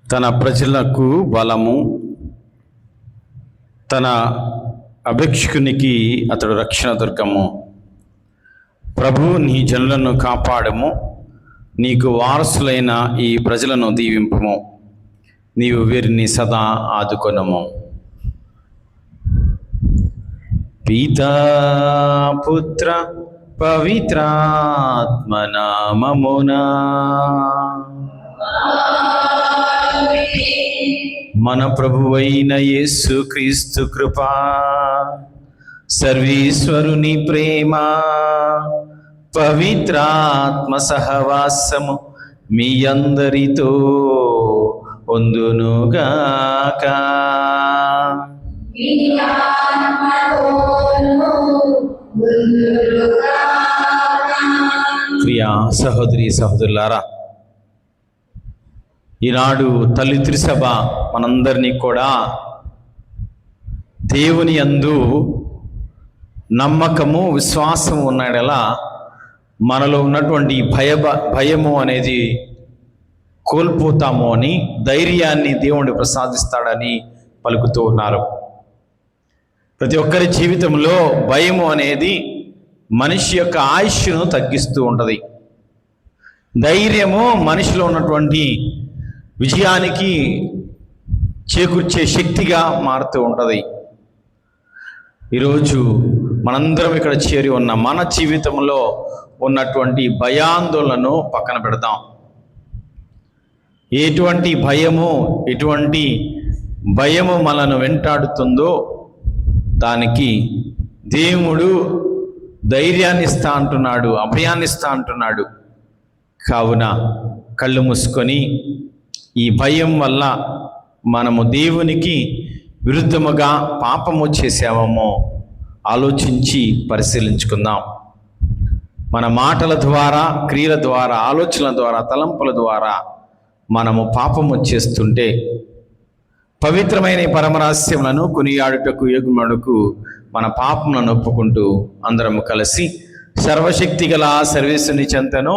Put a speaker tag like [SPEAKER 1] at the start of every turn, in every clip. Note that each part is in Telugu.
[SPEAKER 1] తన ప్రజలకు బలము, తన అభిక్షకునికి అతడు రక్షణ దుర్గము. ప్రభు, నీ జనులను కాపాడము, నీకు వారసులైన ఈ ప్రజలను దీవింపుము, నీవు వీరిని సదా ఆదుకొనుము. పితా పుత్ర పవిత్రాత్మ నామమునా మన ప్రభువైన యేసు క్రీస్తు కృపా, సర్వేశ్వరుని ప్రేమ, పవిత్రాత్మ సహవాసము మీ అందరితో ఉందునుగాక. ప్రియా సహోదరి సహోదరులారా, ఈనాడు తల్లి త్రిసభ మనందరినీ కూడా దేవుని యందు నమ్మకము, విశ్వాసము ఉన్నాడలా మనలో ఉన్నటువంటి భయము అనేది కోల్పోతాము అని, ధైర్యాన్ని దేవుడు ప్రసాదిస్తాడని పలుకుతూ ఉన్నారు. ప్రతి ఒక్కరి జీవితంలో భయము అనేది మనిషి యొక్క ఆయుష్ను తగ్గిస్తూ ఉంటుంది. ధైర్యము మనిషిలో ఉన్నటువంటి విజయానికి చేకూర్చే శక్తిగా మారుతూ ఉంటుంది. ఈరోజు మనందరం ఇక్కడ చేరి ఉన్న మన జీవితంలో ఉన్నటువంటి భయాందోళనను పక్కన పెడదాం. ఎటువంటి భయము మనను వెంటాడుతుందో దానికి దేవుడు ధైర్యాన్ని ఇస్తా అంటున్నాడు, అభయాన్ని ఇస్తా అంటున్నాడు. కావున కళ్ళు మూసుకొని ఈ భయం వల్ల మనము దేవునికి విరుద్ధముగా పాపము చేసామో ఆలోచించి పరిశీలించుకుందాం. మన మాటల ద్వారా, క్రియల ద్వారా, ఆలోచనల ద్వారా, తలంపుల ద్వారా మనము పాపము చేస్తుంటే పవిత్రమైన పరమరహస్యములను కొనియాడుటకు యోగ్యమునకు మన పాపములను ఒప్పుకుంటూ అందరము కలిసి సర్వశక్తి గల సర్వేశ్వరుని చెంతను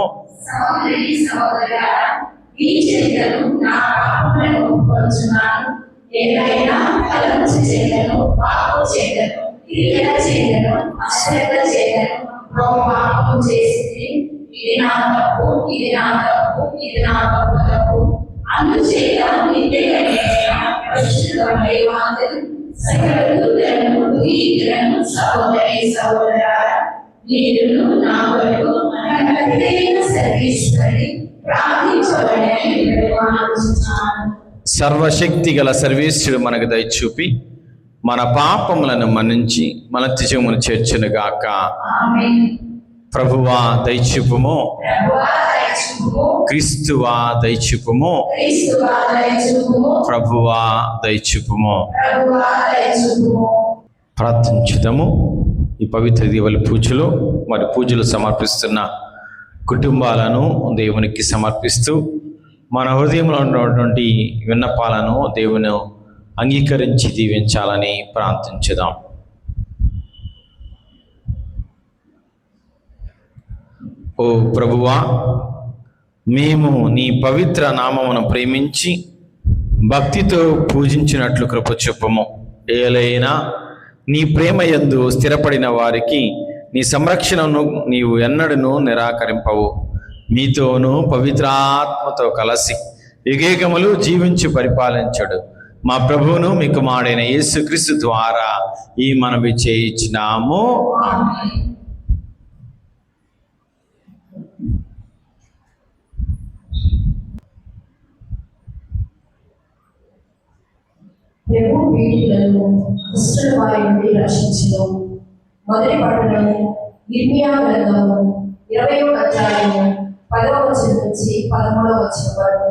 [SPEAKER 1] సర్వశక్తి గల సర్వేశ్వరుడు మనకు దయచూపి మన పాపములను మన్నించి మన నిత్యజీవమును చేర్చునుగాక. ప్రభువా దయచూపుము, క్రీస్తువా దయచూపుము, ప్రభువా దయచూపుము. ప్రార్థించుదాము. ఈ పవిత్ర దీవెల పూజలో మరి పూజలు సమర్పిస్తున్న కుటుంబాలను దేవునికి సమర్పిస్తూ మన హృదయంలో ఉన్నటువంటి విన్నపాలను దేవుని అంగీకరించి దీవించాలని ప్రార్థించుదాం. ఓ ప్రభువా, మేము నీ పవిత్ర నామమును ప్రేమించి భక్తితో పూజించినట్లు కృప చూపుము. ఏలైనా నీ ప్రేమ యందు స్థిరపడిన వారికి నీ సంరక్షణను నీవు ఎన్నడూ నిరాకరింపవు. మీతోనూ పవిత్రాత్మతో కలిసి యుగయుగములు జీవించి పరిపాలించడు మా ప్రభువును మీ కుమారుడైన యేసుక్రీస్తు ద్వారా ఈ మనవి చేయించినాము.
[SPEAKER 2] ప్రభు పీడితులను దుష్టుల వారి నుండి రక్షించును. మొదటి పట్టణము ఇర్మియా గ్రంథము 20వ అధ్యాయము 10వ వచనం నుంచి 13వ వచనం వరకు.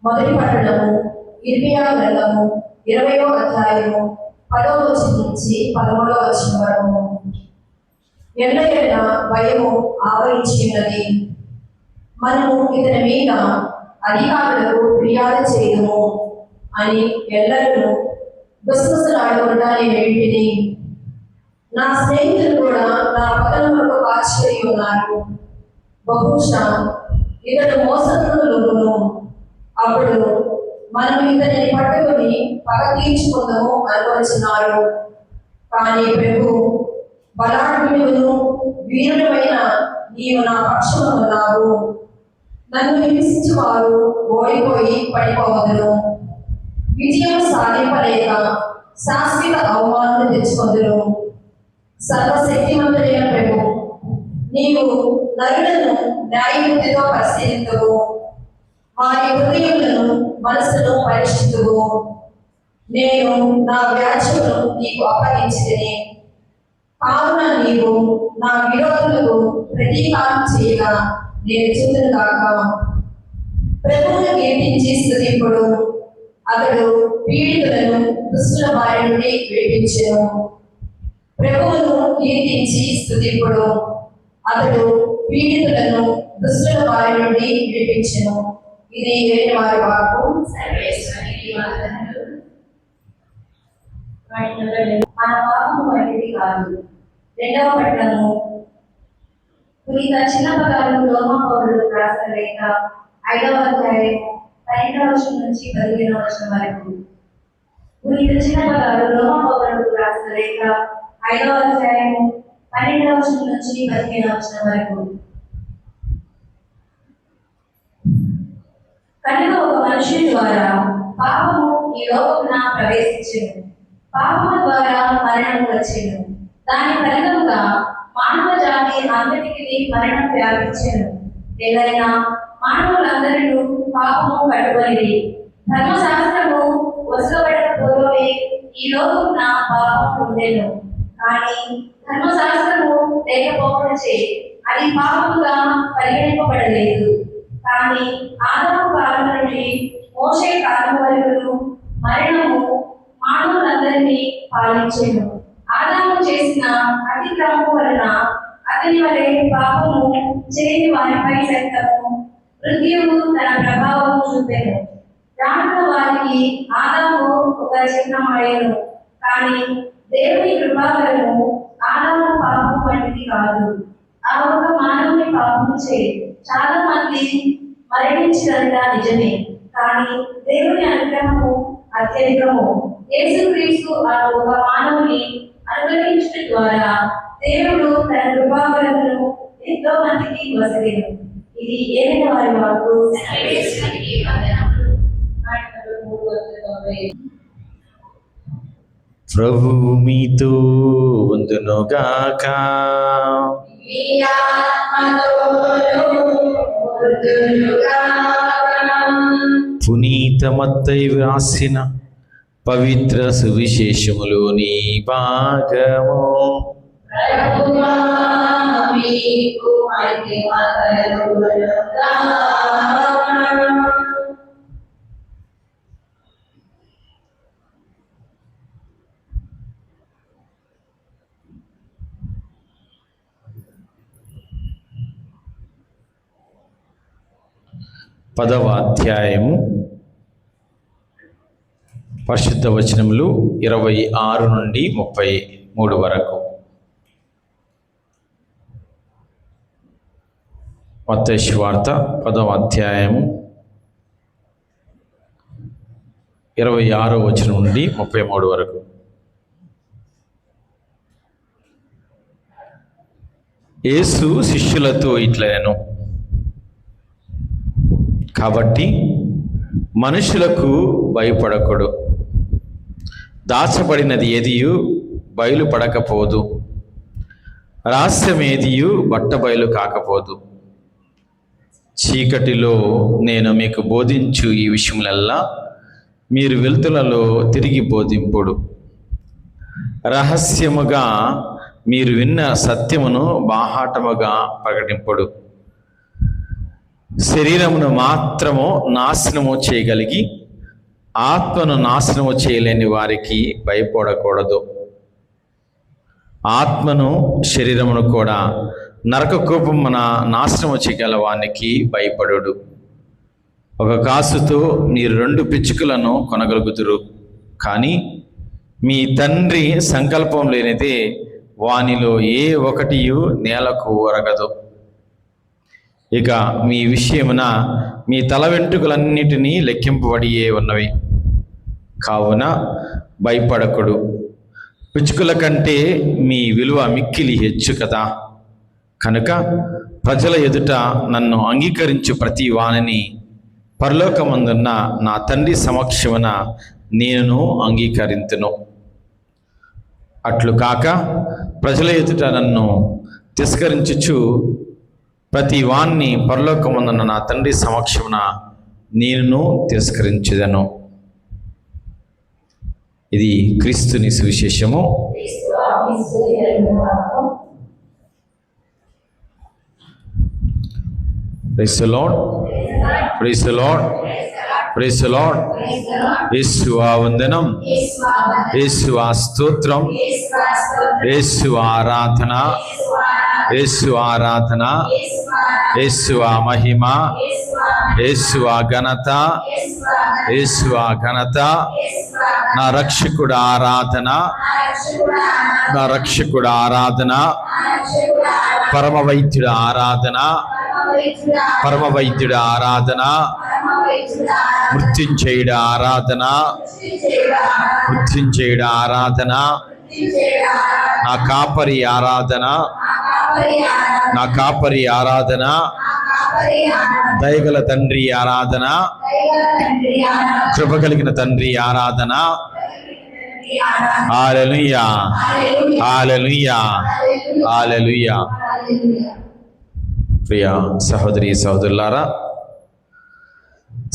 [SPEAKER 2] మొదటి పట్టణము ఇర్మియా గ్రంథము 20వ అధ్యాయము 10వ వచనం నుంచి 13వ వచనం వరకు. ఎల్లయెల్ల భయము ఆవరించినది. మనము ఇతని మీద అధికారులకు ఫిర్యాదు చేయము అని ఎల్లరూ గుసగుసలాడుకుంటానే వింటిని. నా స్నేహితులు కూడా నా పతనములకు ఆశ్చర్య ఉన్నారు. బహుశా ఇతడు మోసములకు కలుగును. అప్పుడు మనం ఇతనిని పట్టుకొని పగ తీర్చుకుందాము అనుకొనిచున్నారు. కానీ ప్రభు, బలాఢ్యుడును వీరుడమైన నీవు నా పక్షమున ఉన్నావు. నన్ను హింసించువారు ఓడిపోయి పడిపోవదును. విజయం సాధింపలేక శాశ్వత అవమానం తెచ్చుకొందురు. సర్వశక్తిమంతుడైన ప్రభు, నీవు నరులను న్యాయబుద్ధితో పరిశీలింతువు. వారి హృదయములను మనసును పరీక్షింతువు. నేను నా వ్యాజ్యమును నీకు అప్పగించితిని. కావున నీవు నా విరోధులకు ప్రతీకారం చేయగా నేను చూతును కాక. ప్రభువును కీర్తించి స్తుతింపుడు. అతడు పీడితులను దుష్టుల బారి నుండి విడిపించెను. ప్రభువును కీర్తించి స్తుతింపుడు. అతడు పీడితులను దుష్టుల బారి నుండి విడిపించెను. ఇది వేరే వారి వాకు. సర్వేశ్వరునికి వందనములు. మన పాపము వంటిది కాదు. 2వ పట్టణము. పునీత చిన్నపగారు రోమా పౌరులు రాసిన లేఖ 5వ అధ్యాయం 12వ వచనం నుంచి 15వ వచనం వరకు. పునీత చిన్నపగారు రోమా పౌరులకు రాసిన లేఖ 5వ అధ్యాయం 12వ వచనం నుంచి 15వ వచనం వరకు. కనుక ఒక మనుషుని ద్వారా పాపము ఈ లోకమున ప్రవేశించెను. పాపము ద్వారా మరణం వచ్చెను. దాని ఫలితముగా మానవ జాతి అందరికీ మరణం వ్యాపించెను. ఏదైనా మానవులందరూ పాపము పట్టుకొనిది. ధర్మశాస్త్రము వసలబడక పూర్వమే ఈ లోకమున పాపము ఉండెను. కానీ ధర్మశాస్త్రము లేకపోవడచే అది పాపముగా పరిగణింపబడలేదు. కానీ ఆదాము కాలం నుండి మోషే కాలం వరకు మరణము మానవులందరినీ పాలించెను. ఆదాము చేసిన అతిక్రమము వలన అతని వలె పాపము చేయని వారిపై సైతము మృత్యువు తన ప్రభావం చూపెను. రానున్న వారికి ఆదాము ఒక చిహ్నమాయను. కానీ దేవుని కృపావరము ఆదాము పాపము వంటిది కాదు. ఆ ఒక మానవుని పాపము చే చాలా మంది మరణించినంత నిజమే. కానీ దేవుని అనుగ్రహము అత్యధికము. యేసుక్రీస్తు ఆ ఒక మానవుని అనుగ్రహించడం ద్వారా దేవుడు తన కృపావరమును ఎంతో మందికి వసగెను. ఇది ఏదైనా వారి వాకు.
[SPEAKER 1] ప్రభువు మీతో ఉందునుగాక. పునీత మత్తయి వ్రాసిన పవిత్ర సువిశేషములోని భాగము. పదవ అధ్యాయము పరిశుద్ధ వచనములు 26 నుండి 33 వరకు. మత్తయి సువార్త 10వ అధ్యాయము 26వ వచనం నుండి 33 వరకు. యేసు శిష్యులతో ఇట్లనెను, కాబట్టి మనుషులకు భయపడకుడు. దాచబడినది ఏదియు బయలుపడకపోదు, రహస్యమేదియు బట్టబయలు కాకపోదు. చీకటిలో నేను మీకు బోధించు ఈ విషయములల్లా మీరు వెలుతులలో తిరిగి బోధింపుడు. రహస్యముగా మీరు విన్న సత్యమును బాహాటముగా ప్రకటింపుడు. శరీరమును మాత్రము నాశనము చేయగలిగి ఆత్మను నాశనము చేయలేని వారికి భయపడకూడదు. ఆత్మను శరీరమును కూడా నరక కూపమున నాశనము చేయగల వానికి భయపడుడు. ఒక కాసుతో మీరు 2 పిచ్చుకలను కొనగలుగుదురు, కానీ మీ తండ్రి సంకల్పం లేనిదే వానిలో ఏ ఒకటియు నేలకు ఒరగదు. ఇక మీ విషయమున మీ తల వెంట్రుకలన్నిటినీ లెక్కింపబడియే ఉన్నవి. కావున భయపడకుడు, పిచ్చుకల కంటే మీ విలువ మిక్కిలి హెచ్చు కదా. కనుక ప్రజల ఎదుట నన్ను అంగీకరించు ప్రతి వానిని పరలోకమందున్న నా తండ్రి సమక్షమున నేను అంగీకరింతును. అట్లు కాక ప్రజల ఎదుట నన్ను తిరస్కరించుచు ప్రతి వాణ్ణి పరలోకమందున్న నా తండ్రి సమక్షమున నేను తిరస్కరించుదను. ఇది క్రీస్తుని సువిశేషము. Praise the Lord, praise the Lord, praise the Lord. యేసువా వందనం, యేసువా స్తోత్రం, యేసువా ఆరాధన, యేసువా ఆరాధన, యేసువా మహిమ, యేసువా ఘనత, యేసువా ఘనత. నా రక్షకుడు ఆరాధన, నా రక్షకుడు ఆరాధన, పరమ వైద్యుడు ఆరాధన, పరమ వైద్యుడు ఆరాధన, మృత్యుంజయుడు ఆరాధన, మృత్యుంజయుడు ఆరాధన, నా కాపరి ఆరాధన, నా కాపరి ఆరాధన, దయగల తండ్రి ఆరాధన, కృప కలిగిన తండ్రి ఆరాధన. హల్లెలూయా, హల్లెలూయా, హల్లెలూయా. ప్రియ సహోదరి సహోదరులారా,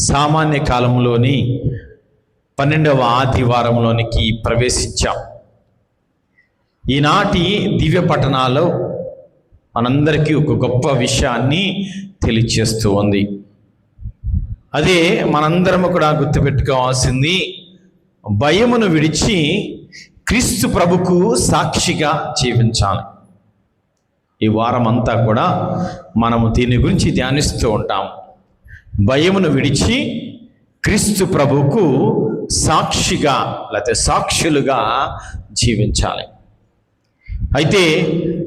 [SPEAKER 1] సామాన్య కాలంలోని 12వ ఆదివారంలోనికి ప్రవేశించాం. ఈనాటి దివ్య పఠనాల్లో మనందరికీ ఒక గొప్ప విషయాన్ని తెలియచేస్తూ ఉంది. అదే మనందరము కూడా గుర్తుపెట్టుకోవాల్సింది, భయమును విడిచి క్రీస్తు ప్రభుకు సాక్షిగా జీవించాలి. ఈ వారం అంతా కూడా మనము దీని గురించి ధ్యానిస్తూ ఉంటాం. భయమును విడిచి క్రీస్తు ప్రభువుకు సాక్షిగా లేకపోతే సాక్షులుగా జీవించాలి. అయితే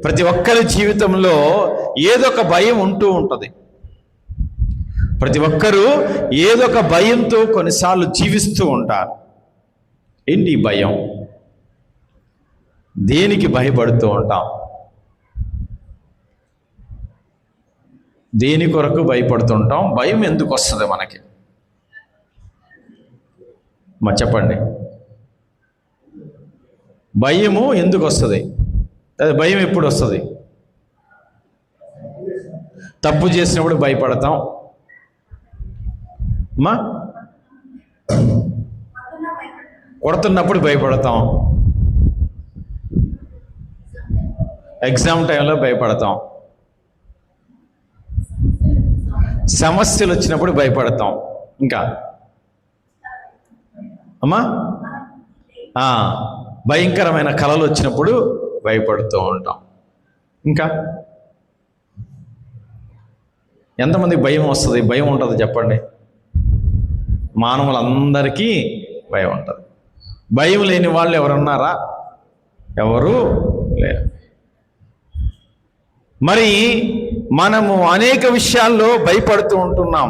[SPEAKER 1] ప్రతి ఒక్కరి జీవితంలో ఏదో ఒక భయం ఉంటూ ఉంటుంది. ప్రతి ఒక్కరూ ఏదో ఒక భయంతో కొన్నిసార్లు జీవిస్తూ ఉంటారు. ఏంటి భయం? దేనికి భయపడుతూ ఉంటాం? దేని కొరకు భయపడుతుంటాం? భయం ఎందుకు వస్తుంది మనకి? చెప్పండి, భయము ఎందుకు వస్తుంది? అదే భయం ఎప్పుడు వస్తుంది? తప్పు చేసినప్పుడు భయపడతాం. కొడుతున్నప్పుడు భయపడతాం, ఎగ్జామ్ టైంలో భయపడతాం, సమస్యలు వచ్చినప్పుడు భయపడతాం. ఇంకా భయంకరమైన కళలు వచ్చినప్పుడు భయపడుతూ ఉంటాం. ఇంకా ఎంతమందికి భయం వస్తుంది? భయం ఉంటుంది చెప్పండి. మానవులందరికీ భయం ఉంటుంది. భయం లేని వాళ్ళు ఎవరున్నారా? ఎవరు లేరు. మరి మనము అనేక విషయాల్లో భయపడుతూ ఉంటున్నాం.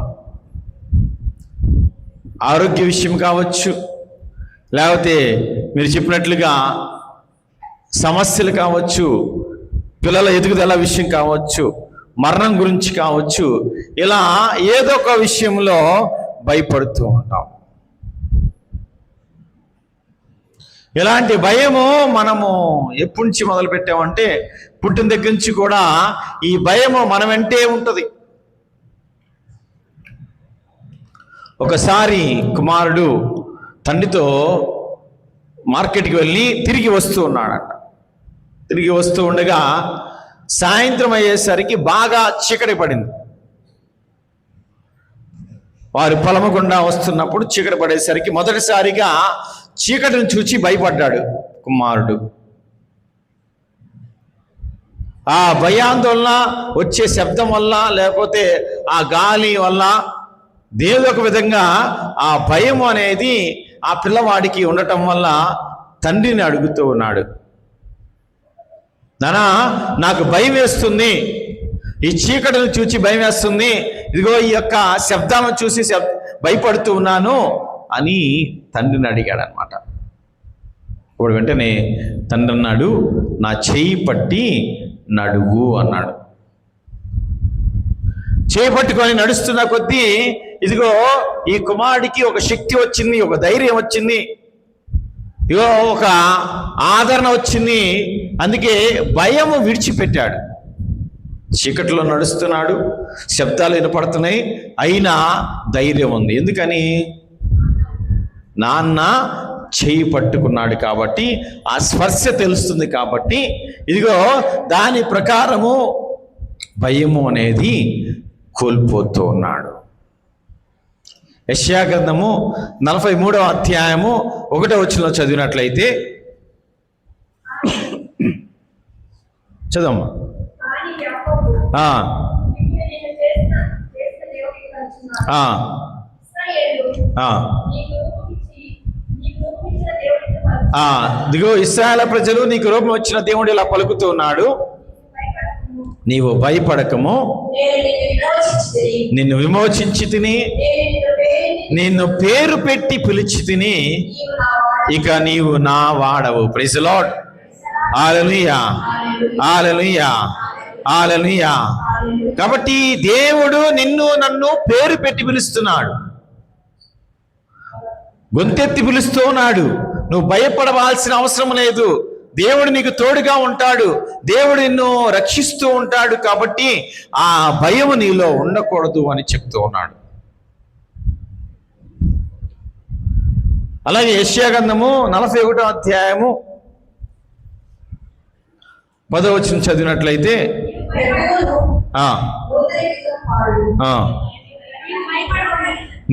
[SPEAKER 1] ఆరోగ్య విషయం కావచ్చు, లేకపోతే మీరు చెప్పినట్లుగా సమస్యలు కావచ్చు, పిల్లల ఎదుగుదల విషయం కావచ్చు, మరణం గురించి కావచ్చు, ఇలా ఏదో ఒక విషయంలో భయపడుతూ ఉంటాం. ఇలాంటి భయము మనము ఎప్పటి నుంచి మొదలు పెట్టామంటే, పుట్టిన దగ్గర నుంచి కూడా ఈ భయము మన వెంటే ఉంటుంది. ఒకసారి కుమారుడు తండ్రితో మార్కెట్కి వెళ్ళి తిరిగి వస్తూ ఉన్నాడంట. తిరిగి వస్తూ ఉండగా సాయంత్రం అయ్యేసరికి బాగా చీకటి పడింది. వారు పొలము గుండా వస్తున్నప్పుడు చీకటి పడేసరికి మొదటిసారిగా చీకటిని చూచి భయపడ్డాడు కుమారుడు. ఆ భయాందోళన వచ్చే శబ్దం వల్ల, లేకపోతే ఆ గాలి వల్ల, ఏదో ఒక విధంగా ఆ భయం అనేది ఆ పిల్లవాడికి ఉండటం వల్ల తండ్రిని అడుగుతూ ఉన్నాడు, నానా నాకు భయం వేస్తుంది, ఈ చీకటిని చూచి భయం వేస్తుంది, ఇదిగో ఈ యొక్క శబ్దాలను చూసి భయపడుతూ ఉన్నాను అని తండ్రిని అడిగాడు అనమాట. ఇప్పుడు వెంటనే తండ్రి అన్నాడు, నా చేయి పట్టి నడువు అన్నాడు. చేయి పట్టుకొని నడుస్తున్న కొద్దీ ఇదిగో ఈ కుమారుడికి ఒక శక్తి వచ్చింది, ఒక ధైర్యం వచ్చింది, ఇదిగో ఒక ఆదరణ వచ్చింది. అందుకే భయము విడిచిపెట్టాడు. చీకటిలో నడుస్తున్నాడు, శబ్దాలు వినపడుతున్నాయి, అయినా ధైర్యం ఉంది. ఎందుకని? నాన్న చేయి పట్టుకున్నాడు కాబట్టి, ఆ స్పర్శ తెలుస్తుంది కాబట్టి, ఇదిగో దాని ప్రకారము భయము అనేది కోల్పోతూ ఉన్నాడు. యెషయా గ్రంథము 43వ అధ్యాయము 1వ వచనంలో చదివినట్లయితే, చదవమ్మా. దిగో ఇశ్రాయేలు ప్రజలు, నీకు రూపం వచ్చిన దేవుడు ఇలా పలుకుతూ ఉన్నాడు, నీవు భయపడకము, నిన్ను విమోచించి తిని, నిన్ను పేరు పెట్టి పిలిచి తిని, ఇక నీవు నా వాడవు. Praise the Lord. Hallelujah, hallelujah, hallelujah. కాబట్టి దేవుడు నిన్ను నన్ను పేరు పెట్టి పిలుస్తున్నాడు, గొంతెత్తి పిలుస్తూ ఉన్నాడు. నువ్వు భయపడవలసిన అవసరం లేదు. దేవుడు నీకు తోడుగా ఉంటాడు, దేవుడు నిన్ను రక్షిస్తూ ఉంటాడు. కాబట్టి ఆ భయం నీలో ఉండకూడదు అని చెప్తూ ఉన్నాడు. అలాగే యెషయా గ్రంథము 41వ అధ్యాయము 10వ వచనం చదివినట్లయితే,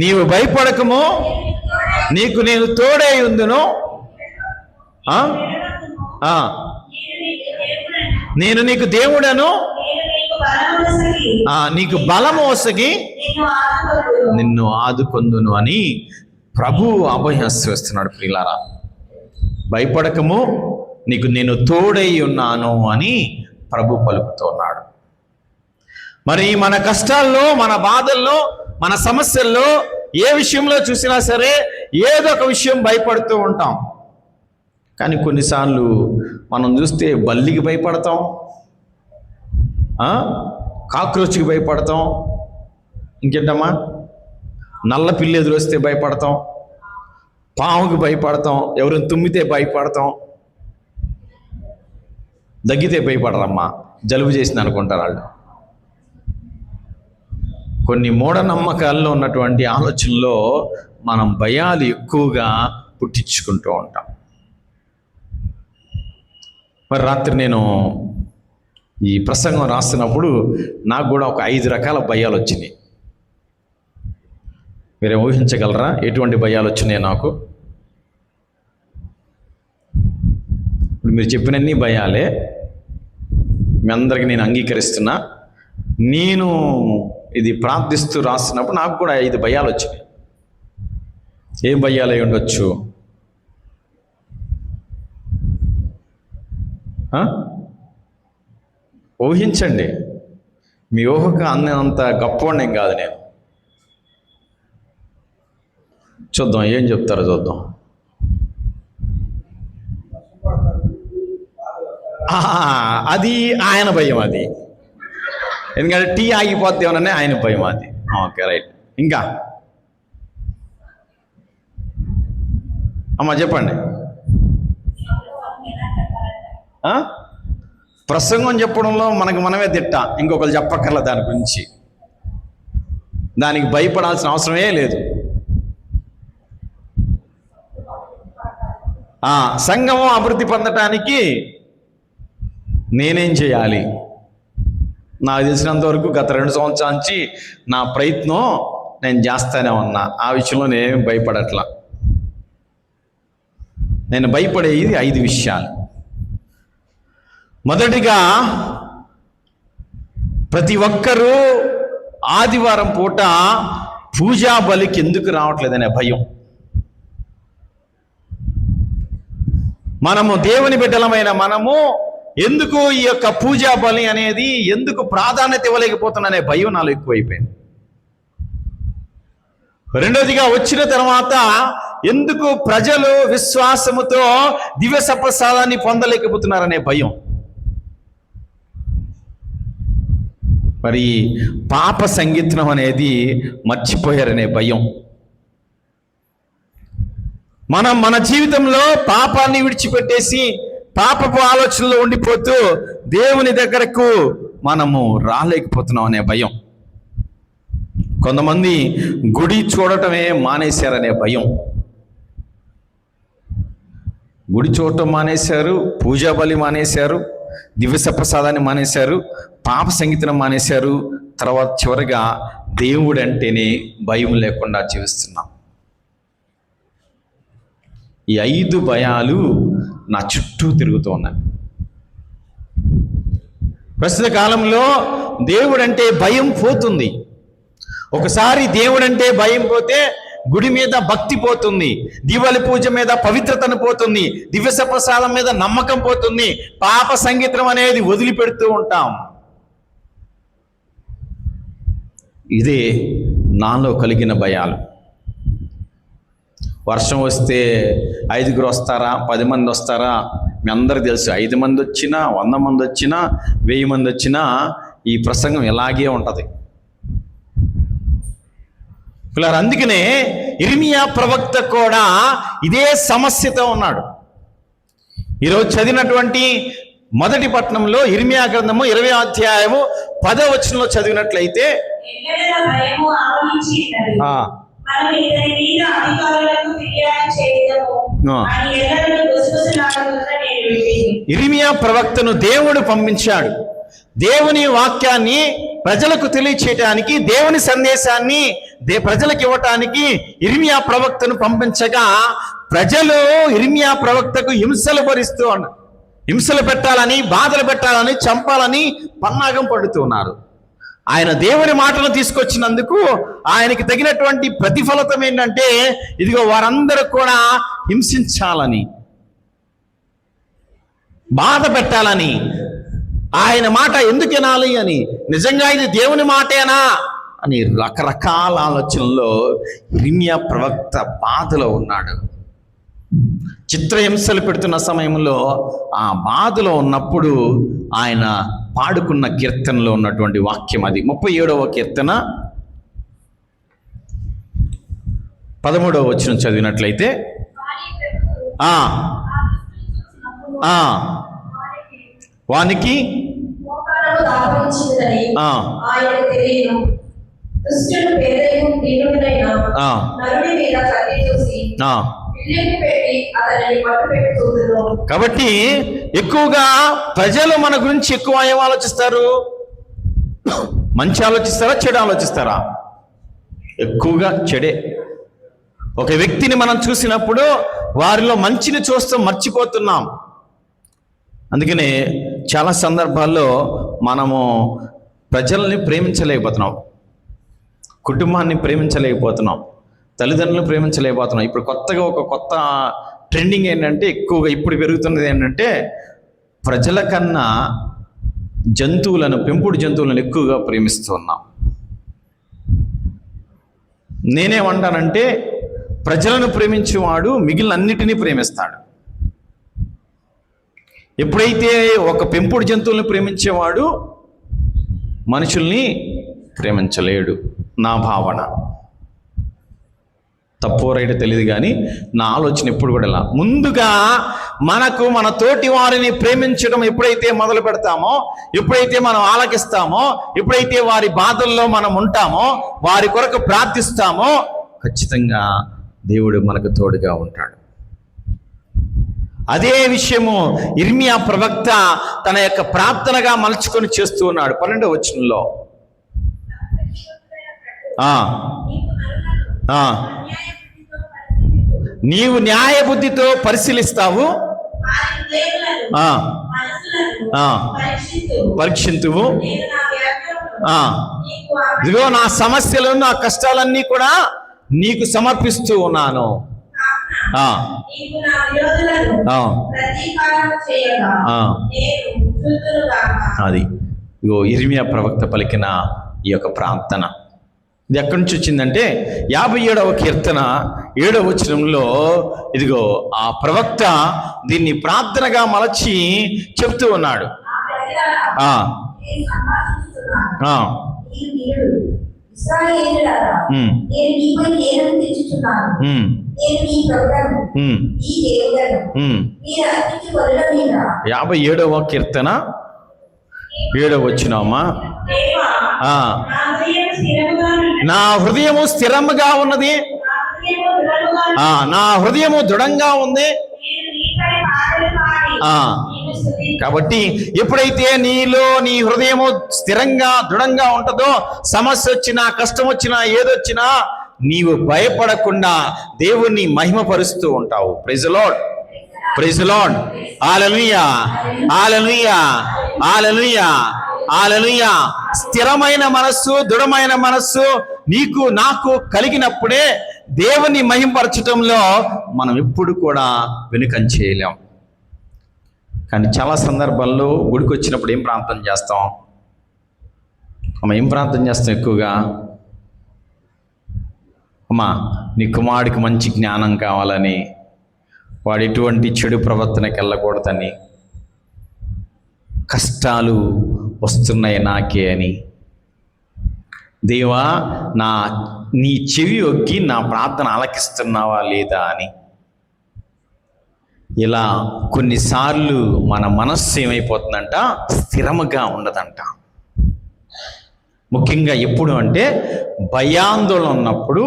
[SPEAKER 1] నీవు భయపడకము, నీకు నేను తోడై ఉందును, నేను నీకు దేవుడను, నీకు బలము ఒసగి నిన్ను ఆదుకొందును అని ప్రభు అభయహస్తమిస్తున్నాడు. ప్రియులారా, భయపడకము, నీకు నేను తోడై ఉన్నాను అని ప్రభు పలుకుతున్నాడు. మరి మన కష్టాల్లో, మన బాధల్లో, మన సమస్యల్లో ఏ విషయంలో చూసినా సరే ఏదో ఒక విషయం భయపడుతూ ఉంటాం. కానీ కొన్నిసార్లు మనం చూస్తే బల్లికి భయపడతాం, కాక్రోచ్కి భయపడతాం, ఇంకేంటమ్మా, నల్ల పిల్లి ఎదురొస్తే భయపడతాం, పాముకి భయపడతాం, ఎవరైనా తుమ్మితే భయపడతాం, దగ్గితే భయపడరమ్మా, జలుబు చేసింది అనుకుంటారు వాళ్ళు. కొన్ని మూఢనమ్మకాల్లో ఉన్నటువంటి ఆలోచనలో మనం భయాలు ఎక్కువగా పుట్టించుకుంటూ ఉంటాం. మరి రాత్రి నేను ఈ ప్రసంగం రాస్తున్నప్పుడు నాకు కూడా ఒక 5 రకాల భయాలు వచ్చినాయి. మీరే ఊహించగలరా ఎటువంటి భయాలు వచ్చినాయి నాకు? ఇప్పుడు మీరు చెప్పినన్ని భయాలే, మీ అందరికీ నేను అంగీకరిస్తున్నా. నేను ఇది ప్రార్థిస్తూ రాస్తున్నప్పుడు నాకు కూడా 5 భయాలు వచ్చినాయి. ఏం భయాలు అయి ఉండొచ్చు? ఊహించండి. మీ ఊహకు అంత గొప్పవాడిని కాదు నేను. చూద్దాం ఏం చెప్తారో చూద్దాం. అది ఆయన భయం. అది ఎందుకంటే టీ ఆగిపోద్దేమోనని ఆయన భయం. అది ఓకే, రైట్. ఇంకా అమ్మా చెప్పండి. ప్రసంగం చెప్పడంలో మనకు మనమే తిట్ట, ఇంకొకరు చెప్పక్కర్ల దాని గురించి. దానికి భయపడాల్సిన అవసరమే లేదు. సంఘము అభివృద్ధి పొందటానికి నేనేం చేయాలి? నాకు తెలిసినంత వరకు గత 2 సంవత్సరాల నుంచి నా ప్రయత్నం నేను చేస్తానే ఉన్నా. ఆ విషయంలో నేనేం భయపడట్లా. నేను భయపడేది 5 విషయాలు. మొదటిగా, ప్రతి ఒక్కరూ ఆదివారం పూట పూజా బలికి ఎందుకు రావట్లేదనే భయం. మనము దేవుని బిడ్డలమైన మనము ఎందుకు ఈ యొక్క పూజా బలి అనేది ఎందుకు ప్రాధాన్యత ఇవ్వలేకపోతున్నానే భయం నాలో ఎక్కువైపోయింది. రెండోదిగా వచ్చిన తర్వాత ఎందుకు ప్రజలు విశ్వాసముతో దివ్య సప్రసాదాన్ని పొందలేకపోతున్నారనే భయం. మరి పాప సంగీతం అనేది మర్చిపోయారనే భయం. మనం మన జీవితంలో పాపాన్ని విడిచిపెట్టేసి పాపపు ఆలోచనలో ఉండిపోతూ దేవుని దగ్గరకు మనము రాలేకపోతున్నాం అనే భయం. కొంతమంది గుడి చూడటమే మానేశారనే భయం. గుడి చూడటం మానేశారు, పూజా బలి మానేశారు, దివ్య సప్రసాదాన్ని మానేశారు, పాప సంగీతం మానేశారు. తర్వాత చివరిగా దేవుడు అంటేనే భయం లేకుండా జీవిస్తున్నాం. ఈ 5 భయాలు నా చుట్టూ తిరుగుతూ ఉన్నాయి. ప్రస్తుత కాలంలో దేవుడంటే భయం పోతుంది. ఒకసారి దేవుడంటే భయం పోతే గుడి మీద భక్తి పోతుంది, దీపావళి పూజ మీద పవిత్రతను పోతుంది, దివ్య సప్రసాదం మీద నమ్మకం పోతుంది, పాప సంగీతం అనేది వదిలిపెడుతూ ఉంటాం. ఇదే నాలో కలిగిన భయాలు. వర్షం వస్తే 5గురు వస్తారా, 10 మంది వస్తారా? మీ అందరికీ తెలుసు, 5 మంది వచ్చినా, 100 మంది వచ్చినా, 1000 మంది వచ్చినా ఈ ప్రసంగం ఇలాగే ఉంటుంది. పిల్లలు, అందుకనే ఇర్మియా ప్రవక్త కూడా ఇదే సమస్యతో ఉన్నాడు. ఈరోజు చదివినటువంటి మొదటి పట్టణంలో ఇర్మియా గ్రంథము 20వ అధ్యాయము 10వ వచనంలో చదివినట్లయితే ఇర్మియా ప్రవక్తను దేవుడు పంపించాడు. దేవుని వాక్యాన్ని ప్రజలకు తెలియచేయటానికి, దేవుని సందేశాన్ని ప్రజలకు ఇవ్వటానికి ఇర్మియా ప్రవక్తను పంపించగా ప్రజలు ఇర్మియా ప్రవక్తకు హింసలు భరిస్తూ ఉన్నారు. హింసలు పెట్టాలని, బాధలు పెట్టాలని, చంపాలని పన్నాగం పడుతున్నారు. ఆయన దేవుని మాటలు తీసుకొచ్చినందుకు ఆయనకి తగినటువంటి ప్రతిఫలితం ఏంటంటే, ఇదిగో వారందరూ కూడా హింసించాలని, బాధ పెట్టాలని, ఆయన మాట ఎందుకు వినాలి అని, నిజంగా ఇది దేవుని మాటేనా అని రకరకాల ఆలోచనలో ఇర్మియా ప్రవక్త బాధలో ఉన్నాడు. చిత్రహింసలు పెడుతున్న సమయంలో ఆ బాధలో ఉన్నప్పుడు ఆయన పాడుకున్న కీర్తనలో ఉన్నటువంటి వాక్యం అది 37వ కీర్తన 13వ వచనం చదివినట్లయితే వానికి కాబట్టి ఎక్కువగా ప్రజలు మన గురించి ఎక్కువ ఏం ఆలోచిస్తారు? మంచి ఆలోచిస్తారా, చెడు ఆలోచిస్తారా? ఎక్కువగా చెడే. ఒక వ్యక్తిని మనం చూసినప్పుడు వారిలో మంచిని చూస్తూ మర్చిపోతున్నాం. అందుకనే చాలా సందర్భాల్లో మనము ప్రజల్ని ప్రేమించలేకపోతున్నాం, కుటుంబాన్ని ప్రేమించలేకపోతున్నాం, తల్లిదండ్రులను ప్రేమించలేకపోతున్నాం. ఇప్పుడు కొత్తగా ఒక కొత్త ట్రెండింగ్ ఏంటంటే, ఎక్కువగా ఇప్పుడు పెరుగుతున్నది ఏంటంటే, ప్రజల కన్నా జంతువులను, పెంపుడు జంతువులను ఎక్కువగా ప్రేమిస్తున్నాం. నేనేమంటానంటే, ప్రజలను ప్రేమించేవాడు మిగిలిన అన్నిటినీ ప్రేమిస్తాడు. ఎప్పుడైతే ఒక పెంపుడు జంతువులను ప్రేమించేవాడు మనుషుల్ని ప్రేమించలేడు, నా భావన. తప్పు రైట్ తెలియదు, కానీ నా ఆలోచన ఎప్పుడు కూడా ఇలా. ముందుగా మనకు మన తోటి వారిని ప్రేమించడం ఎప్పుడైతే మొదలు పెడతామో, ఎప్పుడైతే మనం ఆలకిస్తామో, ఎప్పుడైతే వారి బాధల్లో మనం ఉంటామో, వారి కొరకు ప్రార్థిస్తామో, ఖచ్చితంగా దేవుడు మనకు తోడుగా ఉంటాడు. అదే విషయము ఇర్మియా ప్రవక్త తన యొక్క ప్రార్థనగా మలుచుకొని చేస్తూ ఉన్నాడు. 12వ వచనంలో నీవు న్యాయ బుద్ధితో పరిశీలిస్తావు, పరీక్షింతువు. ఇదిగో నా సమస్యలు, నా కష్టాలన్నీ కూడా నీకు సమర్పిస్తూ ఉన్నాను. ఆ,
[SPEAKER 2] నీవు నా విరోధులను
[SPEAKER 1] ఆ,
[SPEAKER 2] ప్రతీకారం చేయగా
[SPEAKER 1] ఆ.
[SPEAKER 2] నేను చూతును గాక.
[SPEAKER 1] అది ఇగో ఇర్మియా ప్రవక్త పలికిన ఈ యొక్క ప్రార్థన. ఇది ఎక్కడి నుంచి వచ్చిందంటే 57వ కీర్తన 7వ వచనంలో ఇదిగో ఆ ప్రవక్త దీన్ని ప్రార్థనగా మలచి చెప్తూ ఉన్నాడు.
[SPEAKER 2] ఆ ప్రజలారా,
[SPEAKER 1] ఆ,
[SPEAKER 2] నేను సంభాషిస్తున్నాను.
[SPEAKER 1] ఆ,
[SPEAKER 2] నీవు వీరుడు. ఇశ్రాయేలులారా,
[SPEAKER 1] ఉమ్,
[SPEAKER 2] నేను నీపై నేరం తెచ్చుచున్నాను.
[SPEAKER 1] ఉమ్,
[SPEAKER 2] నేను నీ ప్రభువును,
[SPEAKER 1] ఉమ్,
[SPEAKER 2] నీ దేవుడను.
[SPEAKER 1] ఉమ్.
[SPEAKER 2] మీరు అర్పించు బలుల మీద
[SPEAKER 1] 57వ కీర్తన 7వ వచనమా?
[SPEAKER 2] దేవా,
[SPEAKER 1] ఆ,
[SPEAKER 2] నా హృదయం స్థిరముగా ఉన్నది.
[SPEAKER 1] నా హృదయము స్థిరంగా ఉన్నది.
[SPEAKER 2] నా హృదయము దృఢముగా ఉన్నది.
[SPEAKER 1] ఆ, నా హృదయము దృఢంగా ఉంది.
[SPEAKER 2] నేను నీపై పాటలు పాడి
[SPEAKER 1] ఆ.
[SPEAKER 2] నిన్ను స్తుతింతును.
[SPEAKER 1] కాబట్టి ఎప్పుడైతే నీలో నీ హృదయము స్థిరంగా దృఢంగా ఉంటుందో, సమస్య వచ్చినా కష్టం వచ్చినా ఏదొచ్చినా నీవు భయపడకుండా దేవుణ్ణి మహిమపరుస్తూ ఉంటావు. Praise Lord, praise Lord. Hallelujah, hallelujah, hallelujah, hallelujah. స్థిరమైన మనస్సు, దృఢమైన మనస్సు నీకు నాకు కలిగినప్పుడే దేవుని మహిమపరచటంలో మనం ఎప్పుడు కూడా వెనుకం చేయలేం. కానీ చాలా సందర్భాల్లో గుడికి వచ్చినప్పుడు ఏం ప్రార్థన చేస్తాం? ఏం ప్రార్థన చేస్తాం ఎక్కువగా? అమ్మా, నీ కుమారుడికి మంచి జ్ఞానం కావాలని, వాడు ఎటువంటి చెడు ప్రవర్తనకి వెళ్ళకూడదని, కష్టాలు వస్తున్నాయి నాకే అని, దేవా నీ చెవి ఒగ్గి నా ప్రార్థన ఆలకిస్తున్నావా లేదా అని. ఇలా కొన్నిసార్లు మన మనస్సు ఏమైపోతుందంట, స్థిరముగా ఉండదంట. ముఖ్యంగా ఎప్పుడు అంటే భయాందోళన ఉన్నప్పుడు,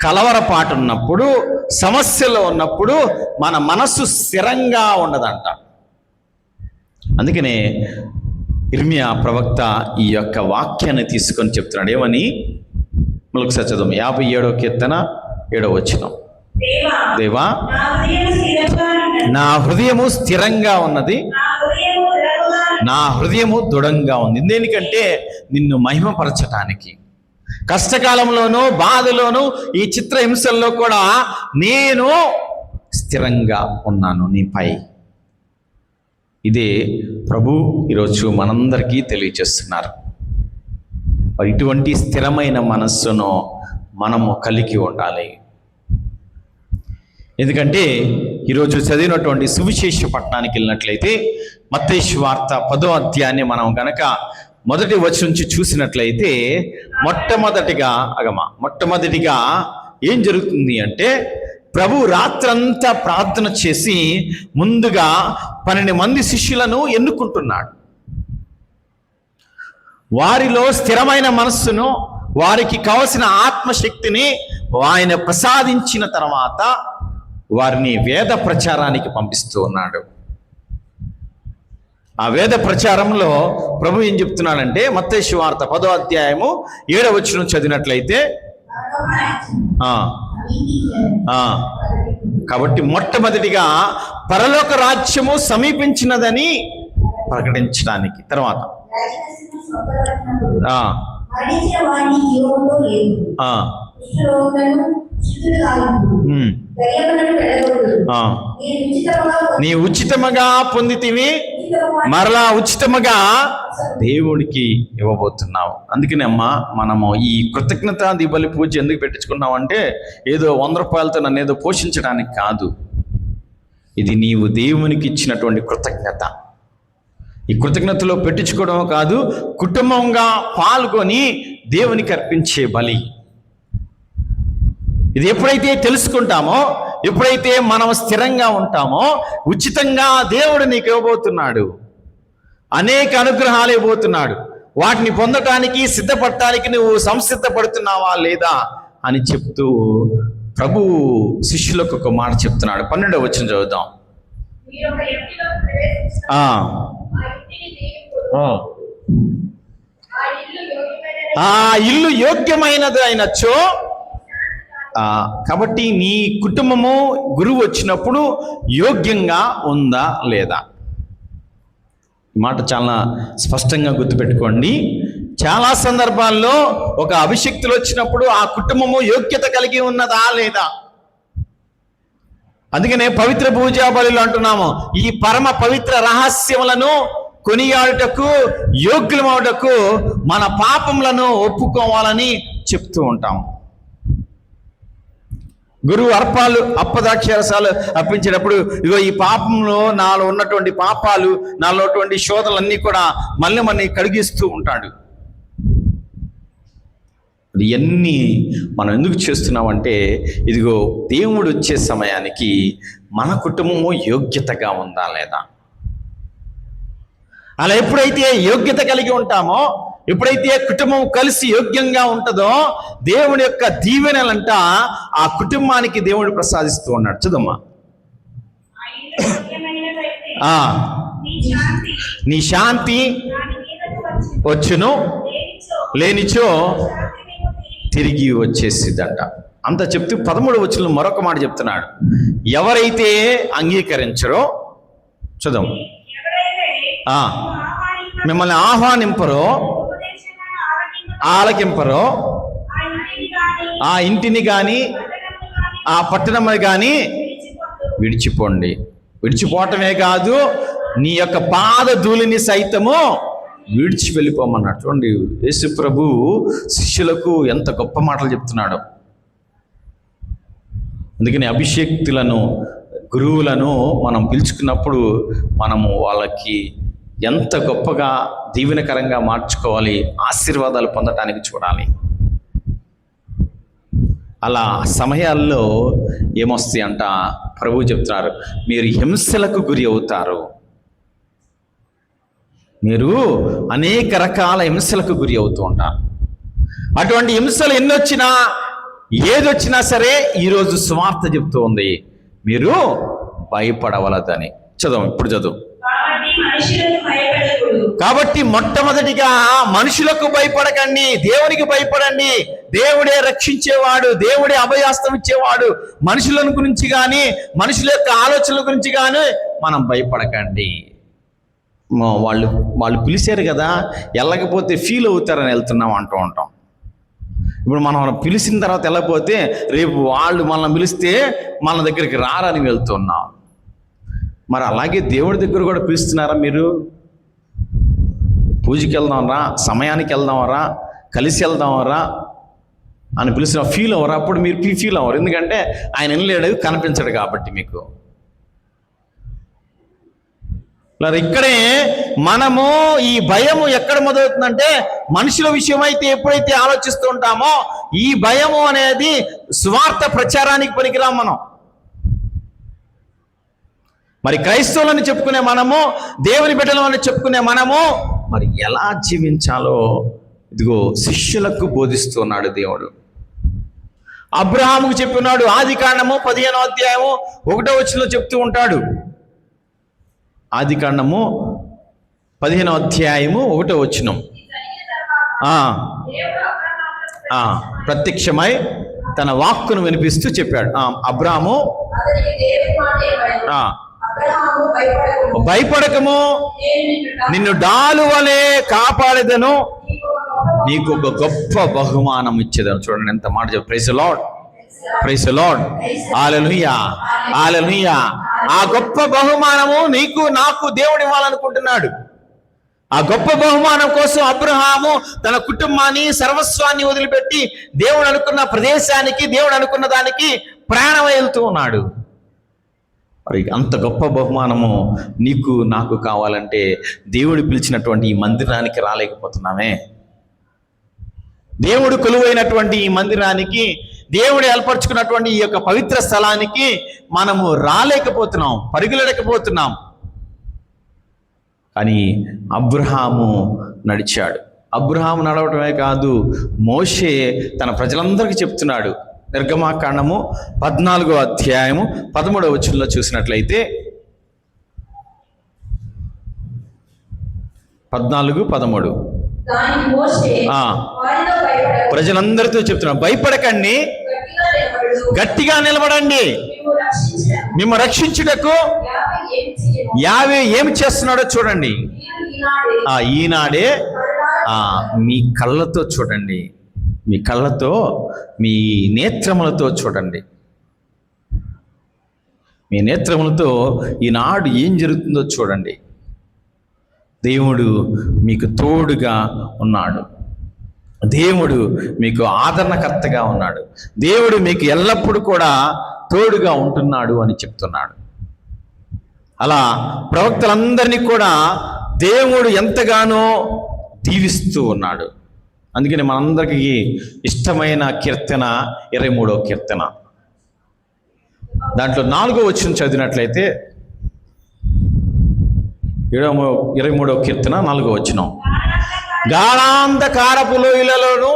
[SPEAKER 1] కలవరపాటు ఉన్నప్పుడు, సమస్యలో ఉన్నప్పుడు మన మనస్సు స్థిరంగా ఉండదంట. అందుకనే ఇర్మియా ప్రవక్త ఈ యొక్క వాక్యాన్ని తీసుకొని చెప్తున్నాడు. ఏమని? మరొకసారి చదువు. 57వ కీర్తన 7వ వచనం.
[SPEAKER 2] దేవా,
[SPEAKER 1] దేవా,
[SPEAKER 2] నా హృదయం స్థిరముగా ఉన్నది.
[SPEAKER 1] నా హృదయము స్థిరంగా ఉన్నది.
[SPEAKER 2] నా హృదయము దృఢముగా ఉన్నది.
[SPEAKER 1] నా హృదయము దృఢంగా ఉంది. దేనికంటే నిన్ను మహిమపరచటానికి. కష్టకాలంలోనూ బాధలోనూ ఈ చిత్రహింసల్లో కూడా నేను స్థిరంగా ఉన్నాను నీపై. ఇదే ప్రభు ఈరోజు మనందరికీ తెలియజేస్తున్నారు. మరి ఇటువంటి స్థిరమైన మనస్సును మనము కలిగి ఉండాలి. ఎందుకంటే ఈరోజు చదివినటువంటి సువిశేష పట్టణానికి వెళ్ళినట్లయితే మత్తయి సువార్త 10వ అధ్యాయాన్ని మనం గనక మొదటి వచనం నుంచి చూసినట్లయితే మొట్టమొదటిగా ఏం జరుగుతుంది అంటే, ప్రభు రాత్రంతా ప్రార్థన చేసి ముందుగా 12 మంది శిష్యులను ఎన్నుకుంటున్నాడు. వారిలో స్థిరమైన మనస్సును, వారికి కావలసిన ఆత్మశక్తిని ఆయన ప్రసాదించిన తర్వాత వారిని వేద ప్రచారానికి పంపిస్తూ ఉన్నాడు. ఆ వేద ప్రచారంలో ప్రభు ఏం చెప్తున్నాడంటే, మత్తయి సువార్త 10వ అధ్యాయము 7వ వచనం చదివినట్లయితే, కాబట్టి మొట్టమొదటిగా పరలోక రాజ్యము సమీపించినదని ప్రకటించడానికి. తర్వాత
[SPEAKER 2] మరణించిన వారిని జీవంలో లేదు. కుష్ఠరోగులను శుద్ధులు కావింతురు. దయ్యములను వెళ్ళగొట్టుదురు. నేను
[SPEAKER 1] నీ ఉచితముగా పొందితివి, మరలా ఉచితముగా దేవుడికి ఇవ్వబోతున్నావు. అందుకనే అమ్మా, మనము ఈ కృతజ్ఞతా దీపావళి పూజ ఎందుకు పెట్టించుకున్నామంటే ఏదో 100 రూపాయలతో నన్ను ఏదో పోషించడానికి కాదు. ఇది నీవు దేవునికి ఇచ్చినటువంటి కృతజ్ఞత. ఈ కృతజ్ఞతలో పెట్టించుకోవడం కాదు, కుటుంబంగా పాల్గొని దేవునికి అర్పించే బలి. ఇది ఎప్పుడైతే తెలుసుకుంటామో, ఎప్పుడైతే మనం స్థిరంగా ఉంటామో, ఉచితంగా దేవుడు నీకు ఇవ్వబోతున్నాడు. అనేక అనుగ్రహాలు ఇవ్వబోతున్నాడు. వాటిని పొందటానికి సిద్ధపడటానికి నువ్వు సంసిద్ధపడుతున్నావా లేదా అని చెప్తూ ప్రభు శిష్యులకు ఒక మాట చెప్తున్నాడు. 12వ వచనం చదువుదాం. ఆ ఇల్లు యోగ్యమైనది అయినచో, కాబట్టి నీ కుటుంబము గురువు వచ్చినప్పుడు యోగ్యంగా ఉందా లేదా? ఈ మాట చాలా స్పష్టంగా గుర్తుపెట్టుకోండి. చాలా సందర్భాల్లో ఒక అభిషక్తులు వచ్చినప్పుడు ఆ కుటుంబము యోగ్యత కలిగి ఉన్నదా లేదా? అందుకనే పవిత్ర పూజా బలులు అంటున్నాము. ఈ పరమ పవిత్ర రహస్యములను కొనియాడుటకు, యోగ్యులమవుటకు మన పాపములను ఒప్పుకోవాలని చెప్తూ ఉంటాం. గురువు అప్పదాక్షరసాలు అర్పించేటప్పుడు ఇగో ఈ పాపంలో నాలో ఉన్నటువంటి పాపాలు, నాలో ఉన్నటువంటి శోధనలన్నీ కూడా మళ్ళీ కడిగిస్తూ ఉంటాడు. ఇవన్నీ మనం ఎందుకు చేస్తున్నామంటే, ఇదిగో దేవుడు వచ్చే సమయానికి మన కుటుంబము యోగ్యతగా ఉందా లేదా. అలా ఎప్పుడైతే యోగ్యత కలిగి ఉంటామో, ఎప్పుడైతే కుటుంబం కలిసి యోగ్యంగా ఉంటుందో, దేవుడి యొక్క దీవెనలంట ఆ కుటుంబానికి దేవుడు ప్రసాదిస్తూ ఉన్నాడు. చదమ్మా. నీ శాంతి వచ్చును, లేనిచో తిరిగి వచ్చేసిద్దంట. అంత చెప్తూ 13వ వచనంలో మరొక మాట చెప్తున్నాడు. ఎవరైతే అంగీకరించరో, చదవం, మిమ్మల్ని ఆహ్వానింపరో, ఆలకింపరో, ఆ ఇంటిని కానీ ఆ పట్టణముని కానీ విడిచిపోండి. విడిచిపోవటమే కాదు, నీ యొక్క పాద ధూళిని సైతము విడిచి వెళ్ళిపోమన్నాడు. చూడండి, యేసు ప్రభు శిష్యులకు ఎంత గొప్ప మాటలు చెప్తున్నాడు. అందుకని అభిషేక్తులను, గురువులను మనం పిలుచుకున్నప్పుడు మనము వాళ్ళకి ఎంత గొప్పగా దీవెనకరంగా మార్చుకోవాలి, ఆశీర్వాదాలు పొందటానికి చూడాలి. అలా సమయాల్లో ఏమొస్తాయి అంట, ప్రభు చెప్తున్నారు, మీరు హింసలకు గురి అవుతారు. మీరు అనేక రకాల హింసలకు గురి అవుతూ ఉంటారు. అటువంటి హింసలు ఎన్నొచ్చినా, ఏదొచ్చినా సరే ఈరోజు సువార్త చెప్తూ ఉంది, మీరు భయపడవలదని. చదువు, ఇప్పుడు చదువు. కాబట్టి మొట్టమొదటిగా మనుషులకు భయపడకండి, దేవునికి భయపడండి. దేవుడే రక్షించేవాడు, దేవుడే అభయాస్తం ఇచ్చేవాడు. మనుషుల గురించి కానీ, మనుషుల యొక్క ఆలోచనల గురించి కానీ మనం భయపడకండి. వాళ్ళు పిలిచారు కదా, వెళ్ళకపోతే ఫీల్ అవుతారని వెళ్తున్నాం అంటూ ఉంటాం. ఇప్పుడు మనం పిలిచిన తర్వాత వెళ్ళకపోతే రేపు వాళ్ళు మనల్ని పిలిస్తే మన దగ్గరికి రారని వెళ్తున్నాం. మరి అలాగే దేవుడి దగ్గర కూడా పిలుస్తున్నారా? మీరు పూజకి వెళ్దాంరా, సమయానికి వెళ్దాంరా, కలిసి వెళ్దాంరా అని పిలిచిన ఫీల్ అవ్వరు. అప్పుడు మీరు ఫీల్ అవ్వరు, ఎందుకంటే ఆయన వెళ్ళలేడు, కనిపించడు కాబట్టి మీకు. ఇక్కడే మనము ఈ భయము ఎక్కడ మొదలవుతుందంటే, మనుషుల విషయమైతే ఎప్పుడైతే ఆలోచిస్తూ ఉంటామో, ఈ భయము అనేది స్వార్థ ప్రచారానికి పనికిరాం మనం. మరి క్రైస్తవులని చెప్పుకునే మనము, దేవుని బిడ్డలని చెప్పుకునే మనము మరి ఎలా జీవించాలో ఇదిగో శిష్యులకు బోధిస్తున్నాడు దేవుడు. అబ్రహాముకు చెప్పినాడు. ఆదికాండము 15వ అధ్యాయము 1వ వచనంలో చెప్తూ ఉంటాడు. ఆదికాండము 15వ అధ్యాయము 1వ వచనం. ప్రత్యక్షమై తన వాక్కును వినిపిస్తూ చెప్పాడు. అబ్రాహాము, భయపడకము, నిన్ను డాలు వలె కాపాడేదను, నీకు ఒక గొప్ప బహుమానం ఇచ్చేదను. చూడండి ఎంత మాట చెప్పు. Praise the Lord, praise the Lord, hallelujah, hallelujah. ఆ గొప్ప బహుమానము నీకు నాకు దేవుడు ఇవ్వాలనుకుంటున్నాడు. ఆ గొప్ప బహుమానం కోసం అబ్రహాము తన కుటుంబాన్ని, సర్వస్వాన్ని వదిలిపెట్టి దేవుడు అనుకున్న ప్రదేశానికి, దేవుడు అనుకున్న దానికి ప్రయాణం వెళ్తూ ఉన్నాడు. మరి అంత గొప్ప బహుమానము నీకు నాకు కావాలంటే దేవుడు పిలిచినటువంటి ఈ మందిరానికి రాలేకపోతున్నామే. దేవుడు కొలువైనటువంటి ఈ మందిరానికి, దేవుడు ఏర్పరచుకున్నటువంటి ఈ యొక్క పవిత్ర స్థలానికి మనము రాలేకపోతున్నాం, పరుగులెడకపోతున్నాం. కానీ అబ్రహాము నడిచాడు. అబ్రహాము నడవటమే కాదు, మోషే తన ప్రజలందరికీ చెప్తున్నాడు. నిర్గమాకాండము 14వ అధ్యాయము 13వ వచనంలో చూసినట్లయితే 14:13 ప్రజలందరితో చెప్తున్నాడు, భయపడకండి, గట్టిగా నిలబడండి, మిమ్మ రక్షించుటకు యావే ఏమి చేస్తున్నాడో చూడండి. ఈనాడే మీ కళ్ళతో చూడండి, మీ కళ్ళతో, మీ నేత్రములతో చూడండి. మీ నేత్రములతో ఈనాడు ఏం జరుగుతుందో చూడండి. దేవుడు మీకు తోడుగా ఉన్నాడు. దేవుడు మీకు ఆదరణకర్తగా ఉన్నాడు. దేవుడు మీకు ఎల్లప్పుడూ కూడా తోడుగా ఉంటున్నాడు అని చెప్తున్నాడు. అలా ప్రవక్తలందరినీ కూడా దేవుడు ఎంతగానో దీవిస్తూ ఉన్నాడు. అందుకని మనందరికీ ఇష్టమైన కీర్తన 23వ కీర్తన. దాంట్లో 4వ వచనం చదివినట్లయితే 23వ కీర్తన 4వ వచనం. గాఢాంధకారపు లోయలలోను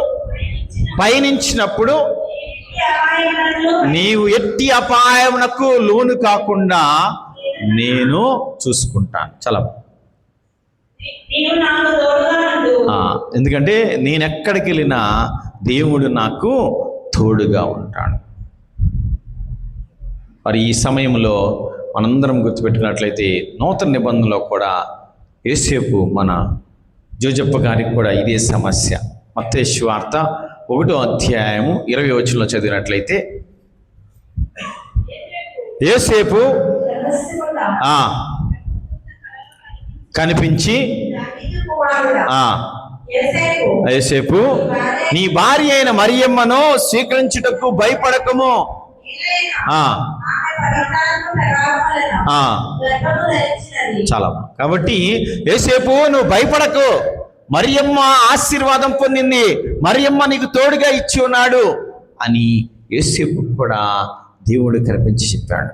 [SPEAKER 1] పయనించినప్పుడు నీవు ఎట్టి అపాయమునకు లోను కాకుండా నేను చూసుకుంటాను. చాలా ఎందుకంటే నేను ఎక్కడికి వెళ్ళినా దేవుడు నాకు తోడుగా ఉంటాడు. మరి ఈ సమయంలో మనందరం గుర్తుపెట్టినట్లయితే నూతన నిబంధనలో కూడా యేసేపు మన జోజప్ప గారికి కూడా ఇదే సమస్య. మత్తయి సువార్త 1వ అధ్యాయము 20వ వచనంలో చదివినట్లయితే యేసేపు కనిపించి యేసేపు నీ భార్య అయిన మరియమ్మను స్వీకరించుటకు భయపడకము. చాలా. కాబట్టి యేసేపు నువ్వు భయపడకు, మరియమ్మ ఆశీర్వాదం పొందింది, మరియమ్మ నీకు తోడుగా ఇచ్చి ఉన్నాడు అని యేసేపు కూడా దేవుడు కనిపించి చెప్పాడు.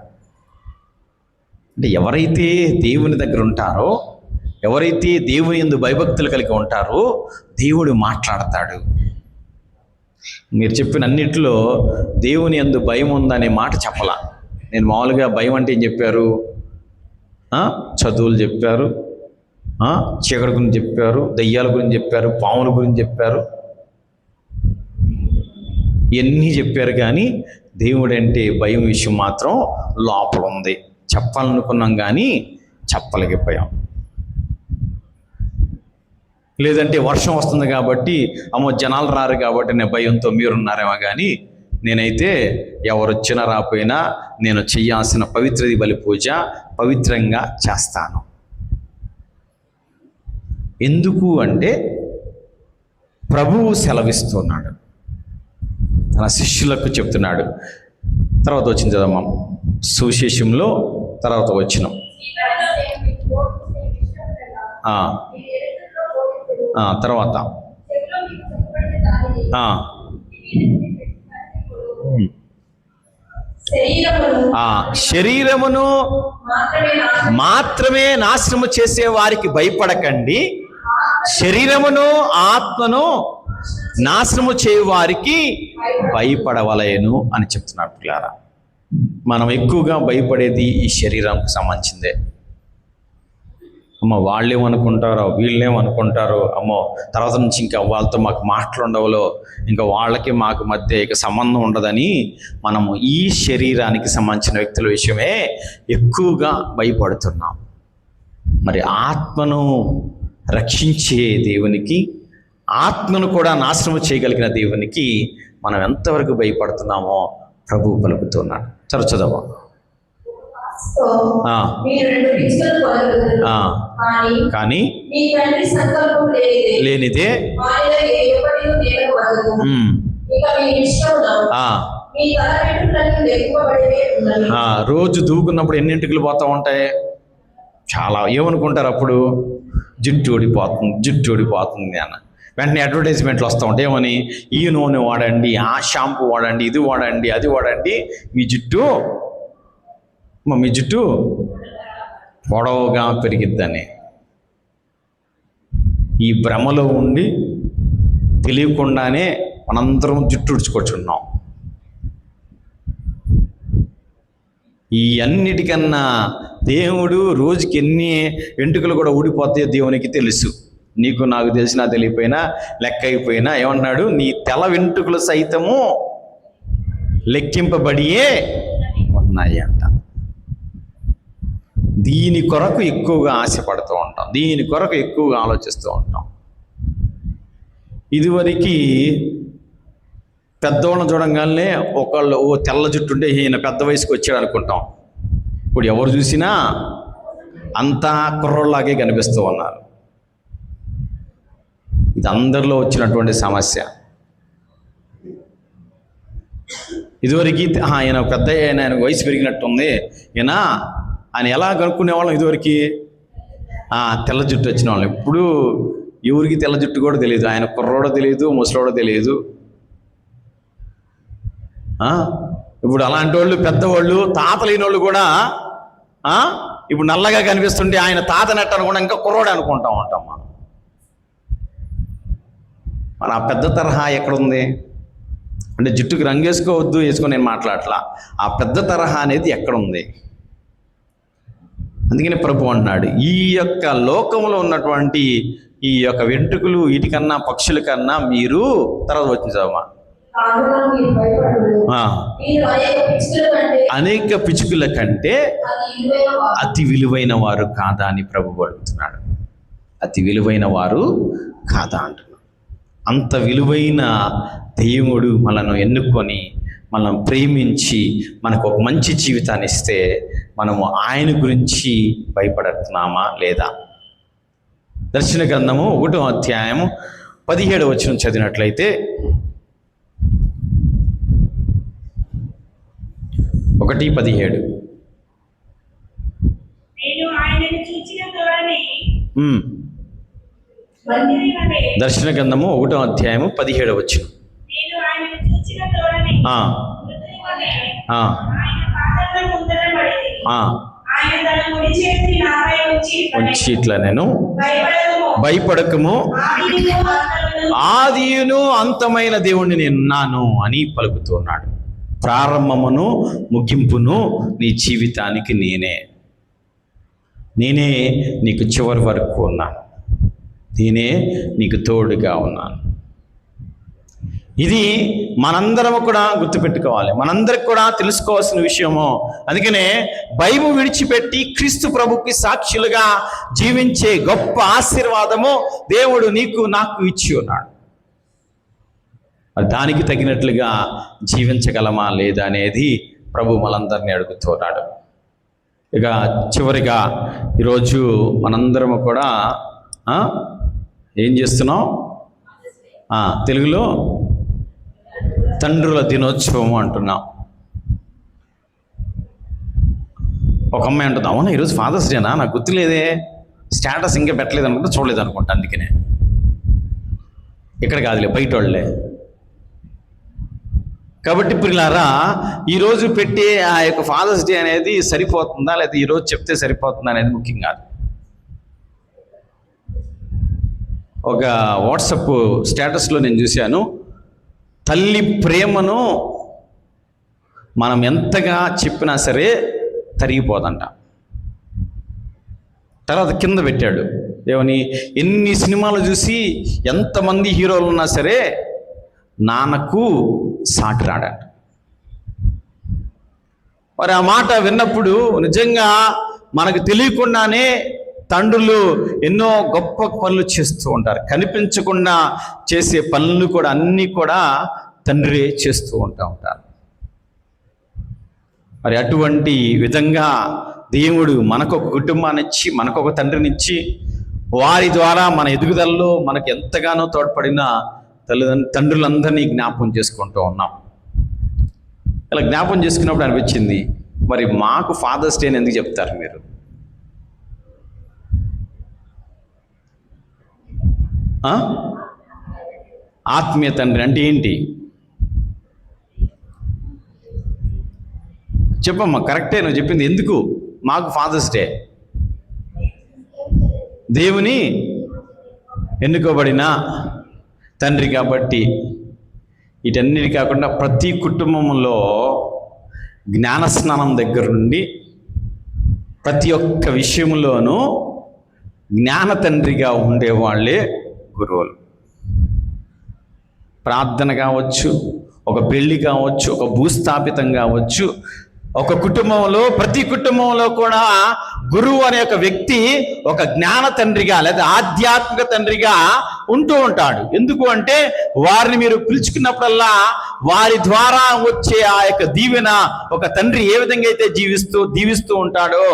[SPEAKER 1] అంటే ఎవరైతే దేవుని దగ్గర ఉంటారో, ఎవరైతే దేవుని యందు భయభక్తులు కలిగి ఉంటారో దేవుడు మాట్లాడతాడు. మీరు చెప్పిన అన్నిట్లో దేవుని యందు భయం ఉందనే మాట చెప్పలా. నేను మామూలుగా భయం అంటే ఏం చెప్పారు? చదువులు చెప్పారు, చీకటి గురించి చెప్పారు, దయ్యాల గురించి చెప్పారు, పాముల గురించి చెప్పారు, ఇవన్నీ చెప్పారు. కానీ దేవుడు అంటే భయం విషయం మాత్రం లోపల ఉంది. చెప్పాలనుకున్నాం కానీ చెప్పలేకపోయాం. లేదంటే వర్షం వస్తుంది కాబట్టి అమ్మో జనాలు రారు కాబట్టి నేను భయంతో మీరున్నారేమో, కానీ నేనైతే ఎవరు వచ్చినా రాపోయినా నేను చేయాల్సిన పవిత్రది బలి పూజ పవిత్రంగా చేస్తాను. ఎందుకు అంటే ప్రభువు సెలవిస్తున్నాడు, తన శిష్యులకు చెప్తున్నాడు. తర్వాత వచ్చింది చదవమ్మా, సువిశేషంలో తర్వాత వచ్చినాం. తర్వాత శరీరమును మాత్రమే నాశనము చేసే వారికి భయపడకండి, శరీరమును ఆత్మను నాశనము చేయు వారికి భయపడవలయను అని చెప్తున్నాడు పిల్లారా. మనం ఎక్కువగా భయపడేది ఈ శరీరానికి సంబంధించిందే. అమ్మో వాళ్ళేమనుకుంటారో, వీళ్ళేమనుకుంటారో, అమ్మో తర్వాత నుంచి ఇంకా వాళ్ళతో మాకు మాటలు ఉండవులో, ఇంకా వాళ్ళకి మాకు మధ్య ఇక సంబంధం ఉండదని మనము ఈ శరీరానికి సంబంధించిన వ్యక్తుల విషయమే ఎక్కువగా భయపడుతున్నాం. మరి ఆత్మను రక్షించే దేవునికి, ఆత్మను కూడా నాశనం చేయగలిగిన దేవునికి మనం ఎంతవరకు భయపడుతున్నామో ప్రభువు పలుకుతున్నాడు. చదువు. కానీ లేనిదే రోజు దూకున్నప్పుడు ఎన్ని ఎంటుకలు పోతా ఉంటాయి? చాలా. ఏమనుకుంటారు అప్పుడు? జుట్టు ఊడిపోతుంది అన్న వెంటనే అడ్వర్టైజ్మెంట్లు వస్తూ ఉంటాయి. ఏమని? ఈ నూనె వాడండి, ఆ షాంపూ వాడండి, ఇది వాడండి, అది వాడండి, మీ జుట్టు పొడవుగా పెరిగిద్దని. ఈ భ్రమలో ఉండి తెలియకుండానే మనందరం జుట్టు ఉడుచుకొచ్చున్నాం. ఈ అన్నిటికన్నా దేవుడు రోజుకి ఎన్ని వెంట్రుకలు కూడా ఊడిపోతాయో దేవునికి తెలుసు. నీకు నాకు తెలిసినా తెలియపోయినా లెక్క అయిపోయినా ఏమన్నాడు? నీ తల వెంట్రుకలు సైతము లెక్కింపబడియే ఉన్నాయి అంట. దీని కొరకు ఎక్కువగా ఆశపడుతూ ఉంటాం, దీని కొరకు ఎక్కువగా ఆలోచిస్తూ ఉంటాం. ఇదివరకు పెద్దవాళ్ళని చూడంగానే ఒకళ్ళు ఓ తెల్ల జుట్టు ఉంటే ఈయన పెద్ద వయసుకు వచ్చాడు అనుకుంటాం. ఇప్పుడు ఎవరు చూసినా అంతా కుర్రోళ్ళలాగే కనిపిస్తూ ఉన్నారు. ఇది అందరిలో వచ్చినటువంటి సమస్య. ఇదివరకు ఆయన పెద్ద ఆయన వయసు పెరిగినట్టుంది ఈయన ఆయన ఎలా కనుక్కునేవాళ్ళం ఇదివరకు? తెల్ల జుట్టు వచ్చిన వాళ్ళం. ఇప్పుడు ఎవరికి తెల్ల జుట్టు కూడా తెలియదు. ఆయన కుర్రోడో తెలియదు, ముసలోడో తెలియదు. ఇప్పుడు అలాంటి వాళ్ళు, పెద్దవాళ్ళు, తాతలేని వాళ్ళు కూడా ఇప్పుడు నల్లగా కనిపిస్తుంటే ఆయన తాతనట్టు అనుకుంటా, ఇంకా కుర్రోడు అనుకుంటా ఉంటాం మనం. మన ఆ పెద్ద తరహా ఎక్కడుంది అంటే, జుట్టుకి రంగు వేసుకోవద్దు, వేసుకొని నేను మాట్లాడట్లా, ఆ పెద్ద తరహా అనేది ఎక్కడుంది? అందుకని ప్రభు అంటున్నాడు, ఈ యొక్క లోకంలో ఉన్నటువంటి ఈ యొక్క వెంట్రుకలు వీటికన్నా పక్షుల కన్నా మీరు, తర్వాత వచ్చింది చదవమా, అనేక పిచ్చుకల కంటే అతి విలువైన వారు కాదా అని ప్రభు అడుగుతున్నాడు. అతి విలువైన వారు కాదా అంటున్నాడు. అంత విలువైన దేవుడు మనను ఎన్నుకొని, మనం ప్రేమించి, మనకు ఒక మంచి జీవితాన్ని ఇస్తే మనము ఆయన గురించి భయపడుతున్నామా లేదా? దర్శన గ్రంథము 1వ అధ్యాయము 17వ వచనం చదివినట్లయితే, 1:17 దర్శన గ్రంథము 1వ అధ్యాయము 17వ వచనం. ఉంచి ఇట్లా నేను భయపడకము, ఆదియును అంతమైన దేవుణ్ణి నేనున్నాను అని పలుకుతున్నాడు. ప్రారంభమును ముగింపును నీ జీవితానికి నేనే నీకు చివరి వరకు ఉన్నాను. నేనే నీకు తోడుగా ఉన్నాను. ఇది మనందరం కూడా గుర్తుపెట్టుకోవాలి, మనందరికి కూడా తెలుసుకోవాల్సిన విషయము. అందుకనే బైబిల్ విడిచిపెట్టి క్రీస్తు ప్రభుకి సాక్షులుగా జీవించే గొప్ప ఆశీర్వాదము దేవుడు నీకు నాకు ఇచ్చి ఉన్నాడు. దానికి తగినట్లుగా జీవించగలమా లేదా అనేది ప్రభు మనందరినీ అడుగుతున్నాడు. ఇక చివరిగా ఈరోజు మనందరము కూడా ఏం చేస్తున్నాం? తెలుగులో తండ్రుల దినోత్సవం అంటున్నాం. ఒక అమ్మాయి అంటుంది, అవునా ఈరోజు ఫాదర్స్ డేనా, నాకు గుర్తులేదే, స్టేటస్ ఇంకా పెట్టలేదు అనుకుంటా, చూడలేదు అనుకుంటా, అందుకనే. ఇక్కడ కాదులే, బయట వాళ్ళే. కాబట్టి పిల్లారా, ఈరోజు పెట్టే ఆ యొక్క ఫాదర్స్ డే అనేది సరిపోతుందా లేదా ఈరోజు చెప్తే సరిపోతుందా అనేది ముఖ్యం కాదు. ఒక వాట్సాప్ స్టేటస్లో నేను చూశాను, తల్లి ప్రేమను మనం ఎంతగా చెప్పినా సరే తరిగిపోదంట. తర్వాత కింద పెట్టాడు ఏమని, ఎన్ని సినిమాలు చూసి ఎంతమంది హీరోలు ఉన్నా సరే నాన్నకు సాటి రాడంట. మరి ఆ మాట విన్నప్పుడు నిజంగా మనకు తెలియకుండానే తండ్రులు ఎన్నో గొప్ప పనులు చేస్తూ ఉంటారు. కనిపించకుండా చేసే పనులు కూడా అన్నీ కూడా తండ్రి చేస్తూ ఉంటారు. మరి అటువంటి విధంగా దేవుడు మనకొక కుటుంబాన్ని ఇచ్చి, మనకొక తండ్రినిచ్చి, వారి ద్వారా మన ఎదుగుదలలో మనకు ఎంతగానో తోడ్పడిన తండ్రులందరినీ జ్ఞాపకం చేసుకుంటూ ఉన్నాం. ఇలా జ్ఞాపకం చేసుకున్నప్పుడు అనిపించింది, మరి మాకు ఫాదర్స్ డే అని ఎందుకు చెప్తారు మీరు? ఆత్మీయ తండ్రి అంటే ఏంటి చెప్పమ్మా, కరెక్టే నువ్వు చెప్పింది. ఎందుకు మాకు ఫాదర్స్ డే? దేవుని ఎన్నుకోబడిన తండ్రి కాబట్టి. వీటన్నిటి కాకుండా ప్రతి కుటుంబంలో జ్ఞానస్నానం దగ్గర నుండి ప్రతి ఒక్క విషయంలోనూ జ్ఞాన తండ్రిగా ఉండేవాళ్ళే గురువులు. ప్రార్థన కావచ్చు, ఒక పెళ్ళి కావచ్చు, ఒక భూస్థాపితం కావచ్చు, ఒక కుటుంబంలో, ప్రతి కుటుంబంలో కూడా గురువు అనే ఒక వ్యక్తి ఒక జ్ఞాన తండ్రిగా లేదా ఆధ్యాత్మిక తండ్రిగా ఉంటూ ఉంటాడు. ఎందుకు అంటే వారిని మీరు పిలుచుకున్నప్పుడల్లా వారి ద్వారా వచ్చే ఆ యొక్క దీవెన ఒక తండ్రి ఏ విధంగా అయితే దీవిస్తూ ఉంటాడో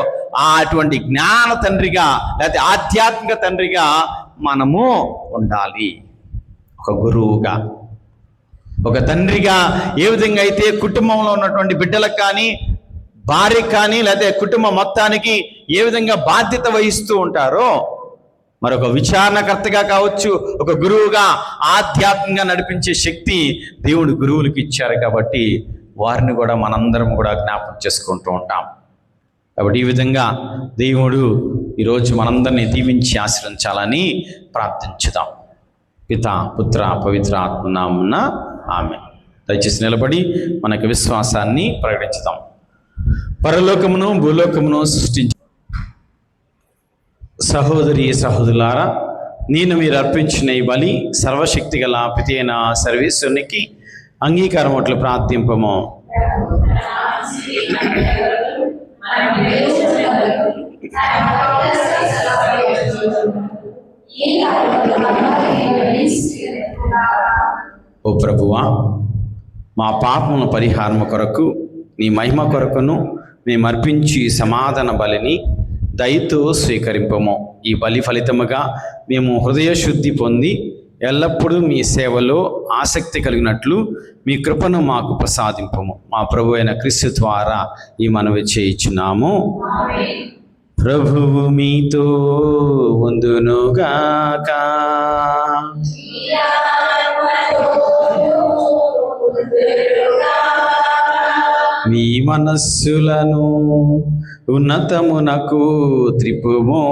[SPEAKER 1] అటువంటి జ్ఞాన తండ్రిగా లేదా ఆధ్యాత్మిక తండ్రిగా మనము ఉండాలి. ఒక గురువుగా, ఒక తండ్రిగా ఏ విధంగా అయితే కుటుంబంలో ఉన్నటువంటి బిడ్డలకు కానీ, భార్యకు కానీ, లేదా కుటుంబం మొత్తానికి ఏ విధంగా బాధ్యత వహిస్తూ ఉంటారో, మరొక విచారణకర్తగా కావచ్చు, ఒక గురువుగా ఆధ్యాత్మికంగా నడిపించే శక్తి దేవుడు గురువులకు ఇచ్చారు. కాబట్టి వారిని కూడా మనందరం కూడా జ్ఞాపకం చేసుకుంటూ ఉంటాం. కాబట్టి ఈ విధంగా దేవుడు ఈరోజు మనందరినీ దీవించి ఆశీర్వదించాలని ప్రార్థించుదాం. పితా, పుత్ర, పవిత్ర ఆత్మ నామమున ఆమేన్. దయచేసి నిలబడి మనకు విశ్వాసాన్ని ప్రకటించుదాం. పరలోకమును భూలోకమును సృష్టించి సహోదరి సహోదరులారా, నేను మీరు అర్పించిన ఈ బలి సర్వశక్తి గల పితైన సర్వేశ్వరునికి అంగీకారం అట్లు ప్రార్థింపము. ఓ ప్రభువా, మా పాపముల పరిహారము కొరకు నీ మహిమ కొరకును మేము అర్పించి సమాధాన బలిని దయతో స్వీకరింపము. ఈ బలి ఫలితముగా మేము హృదయ శుద్ధి పొంది ఎల్లప్పుడూ మీ సేవలో ఆసక్తి కలిగినట్లు మీ కృపను మాకు ప్రసాదింపము. మా ప్రభు అయిన క్రీస్తు ద్వారా ఈ మనవి చేయుచున్నాము. ప్రభువు మీతో ఉందునుగాక. మీ మనస్సులను ఉన్నతమునకు త్రిప్పుము.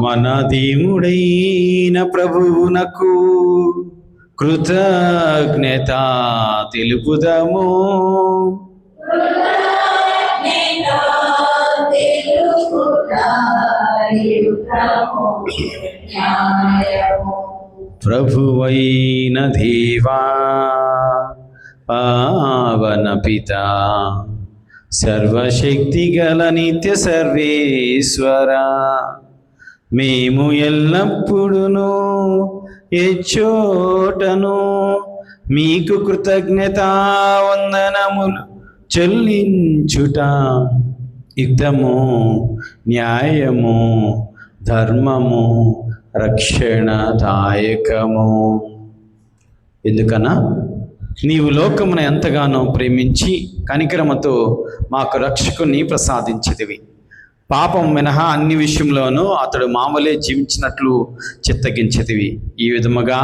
[SPEAKER 1] మన దేవుడైన ప్రభువునకు కృతజ్ఞత తెలుపుదము. ప్రభువైన దేవా, పావన పితా, సర్వశక్తి గల నిత్య సర్వేశ్వర, మేము ఎల్లప్పుడూను ఎచ్చోటను మీకు కృతజ్ఞతా వందనములు చెల్లించుట యుక్తము, న్యాయము, ధర్మము, రక్షణదాయకము. ఎందుకనా నీవు లోకమును ఎంతగానో ప్రేమించి కనికరముతో మాకు రక్షకుని ప్రసాదించితివి. పాపం మినహా అన్ని విషయంలోనూ అతడు మామూలే జీవించినట్లు చిత్తగించితివి. ఈ విధముగా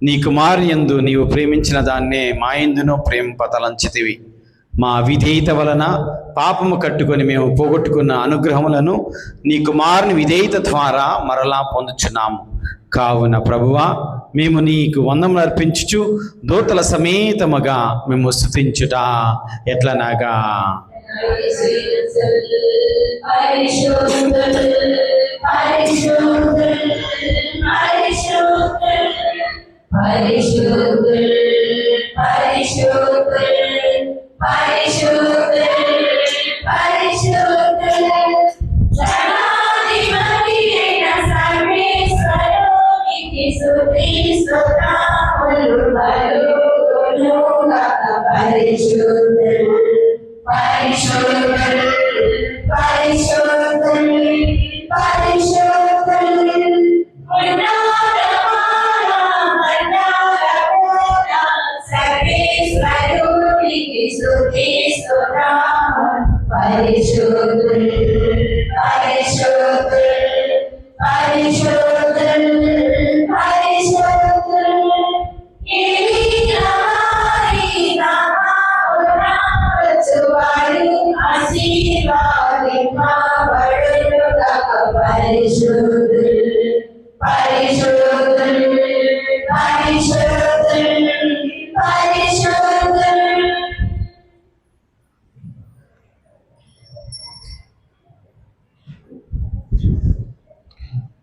[SPEAKER 1] నీ కుమారుని యందు నీవు ప్రేమించిన దాన్నే మా యందును ప్రేమింపతలంచితివి. మా విధేయత వలన పాపము కట్టుకొని మేము పోగొట్టుకున్న అనుగ్రహములను నీ కుమారుని విధేయత ద్వారా మరలా పొందుచున్నాము. కావున ప్రభువా, మేము నీకు వందములు అర్పించుచు దూతల సమేతముగా మేము స్తుతించుట ఎట్లనగా,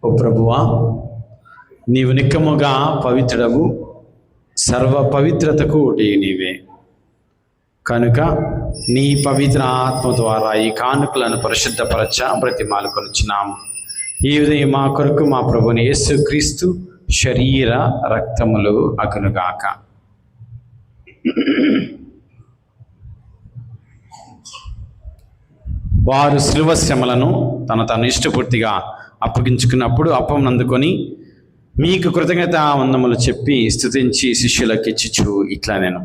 [SPEAKER 1] ఓ ప్రభువా, నీవు నిక్కముగా పవిత్రుడవు, సర్వ పవిత్రతకు నీవే. కనుక నీ పవిత్ర ఆత్మ ద్వారా ఈ కానుకలను పరిశుద్ధపరచ బ్రతిమాలుకొనుచున్నాము. ఈ ఉదయం మా కొరకు మా ప్రభుని యేసుక్రీస్తు శరీర రక్తములు అగునుగాక. వారు శిలువ శ్రమలను తను ఇష్టపూర్తిగా అప్పగించుకున్నప్పుడు అప్పం అందుకొని మీకు కృతజ్ఞతా వందములు చెప్పి స్తుతించి శిష్యులకు ఇచ్చిచు ఇట్లా నేను,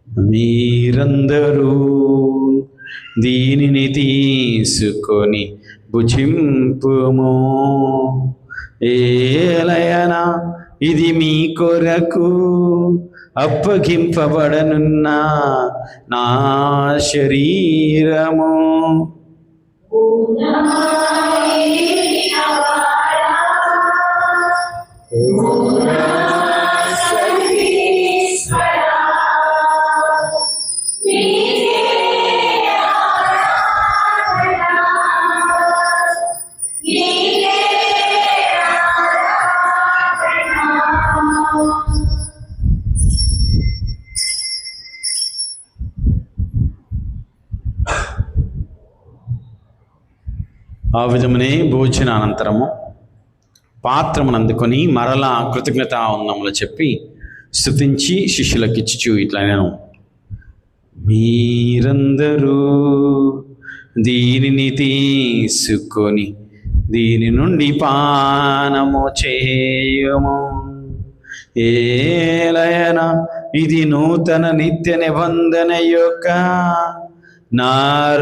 [SPEAKER 1] మీరందరూ దీనిని తీసుకొని భుజింపుము, ఏలయనా ఇది మీ కొరకు అప్పగింపబడనున్న నా శరీరము. ఆ విధమునే భోజనానంతరము పాత్రమును అందుకొని మరలా కృతజ్ఞతా వందనములు చెప్పి స్తుతించి శిష్యులకు ఇచ్చిచు ఇట్లా నేను, మీరందరూ దీనిని తీసుకొని దీని నుండి పానము చేయము, ఏలయనా ఇది నూతన నిత్య నిబంధన యొక్క నా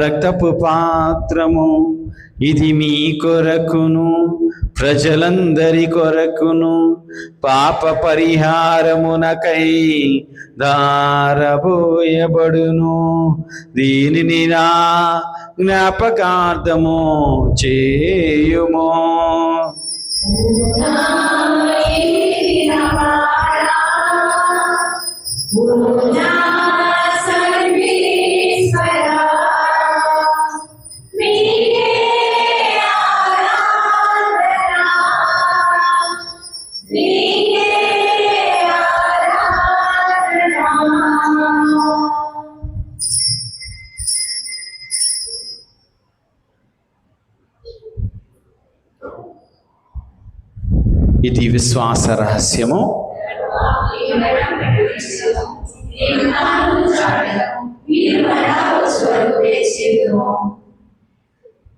[SPEAKER 1] రక్తపు పాత్రము, ఇది మీ కొరకును ప్రజలందరి కొరకును పాప పరిహారమునకై దారబోయబడును. దీనిని నా జ్ఞాపకార్థము చేయుము. ఇది విశ్వాస రహస్యము.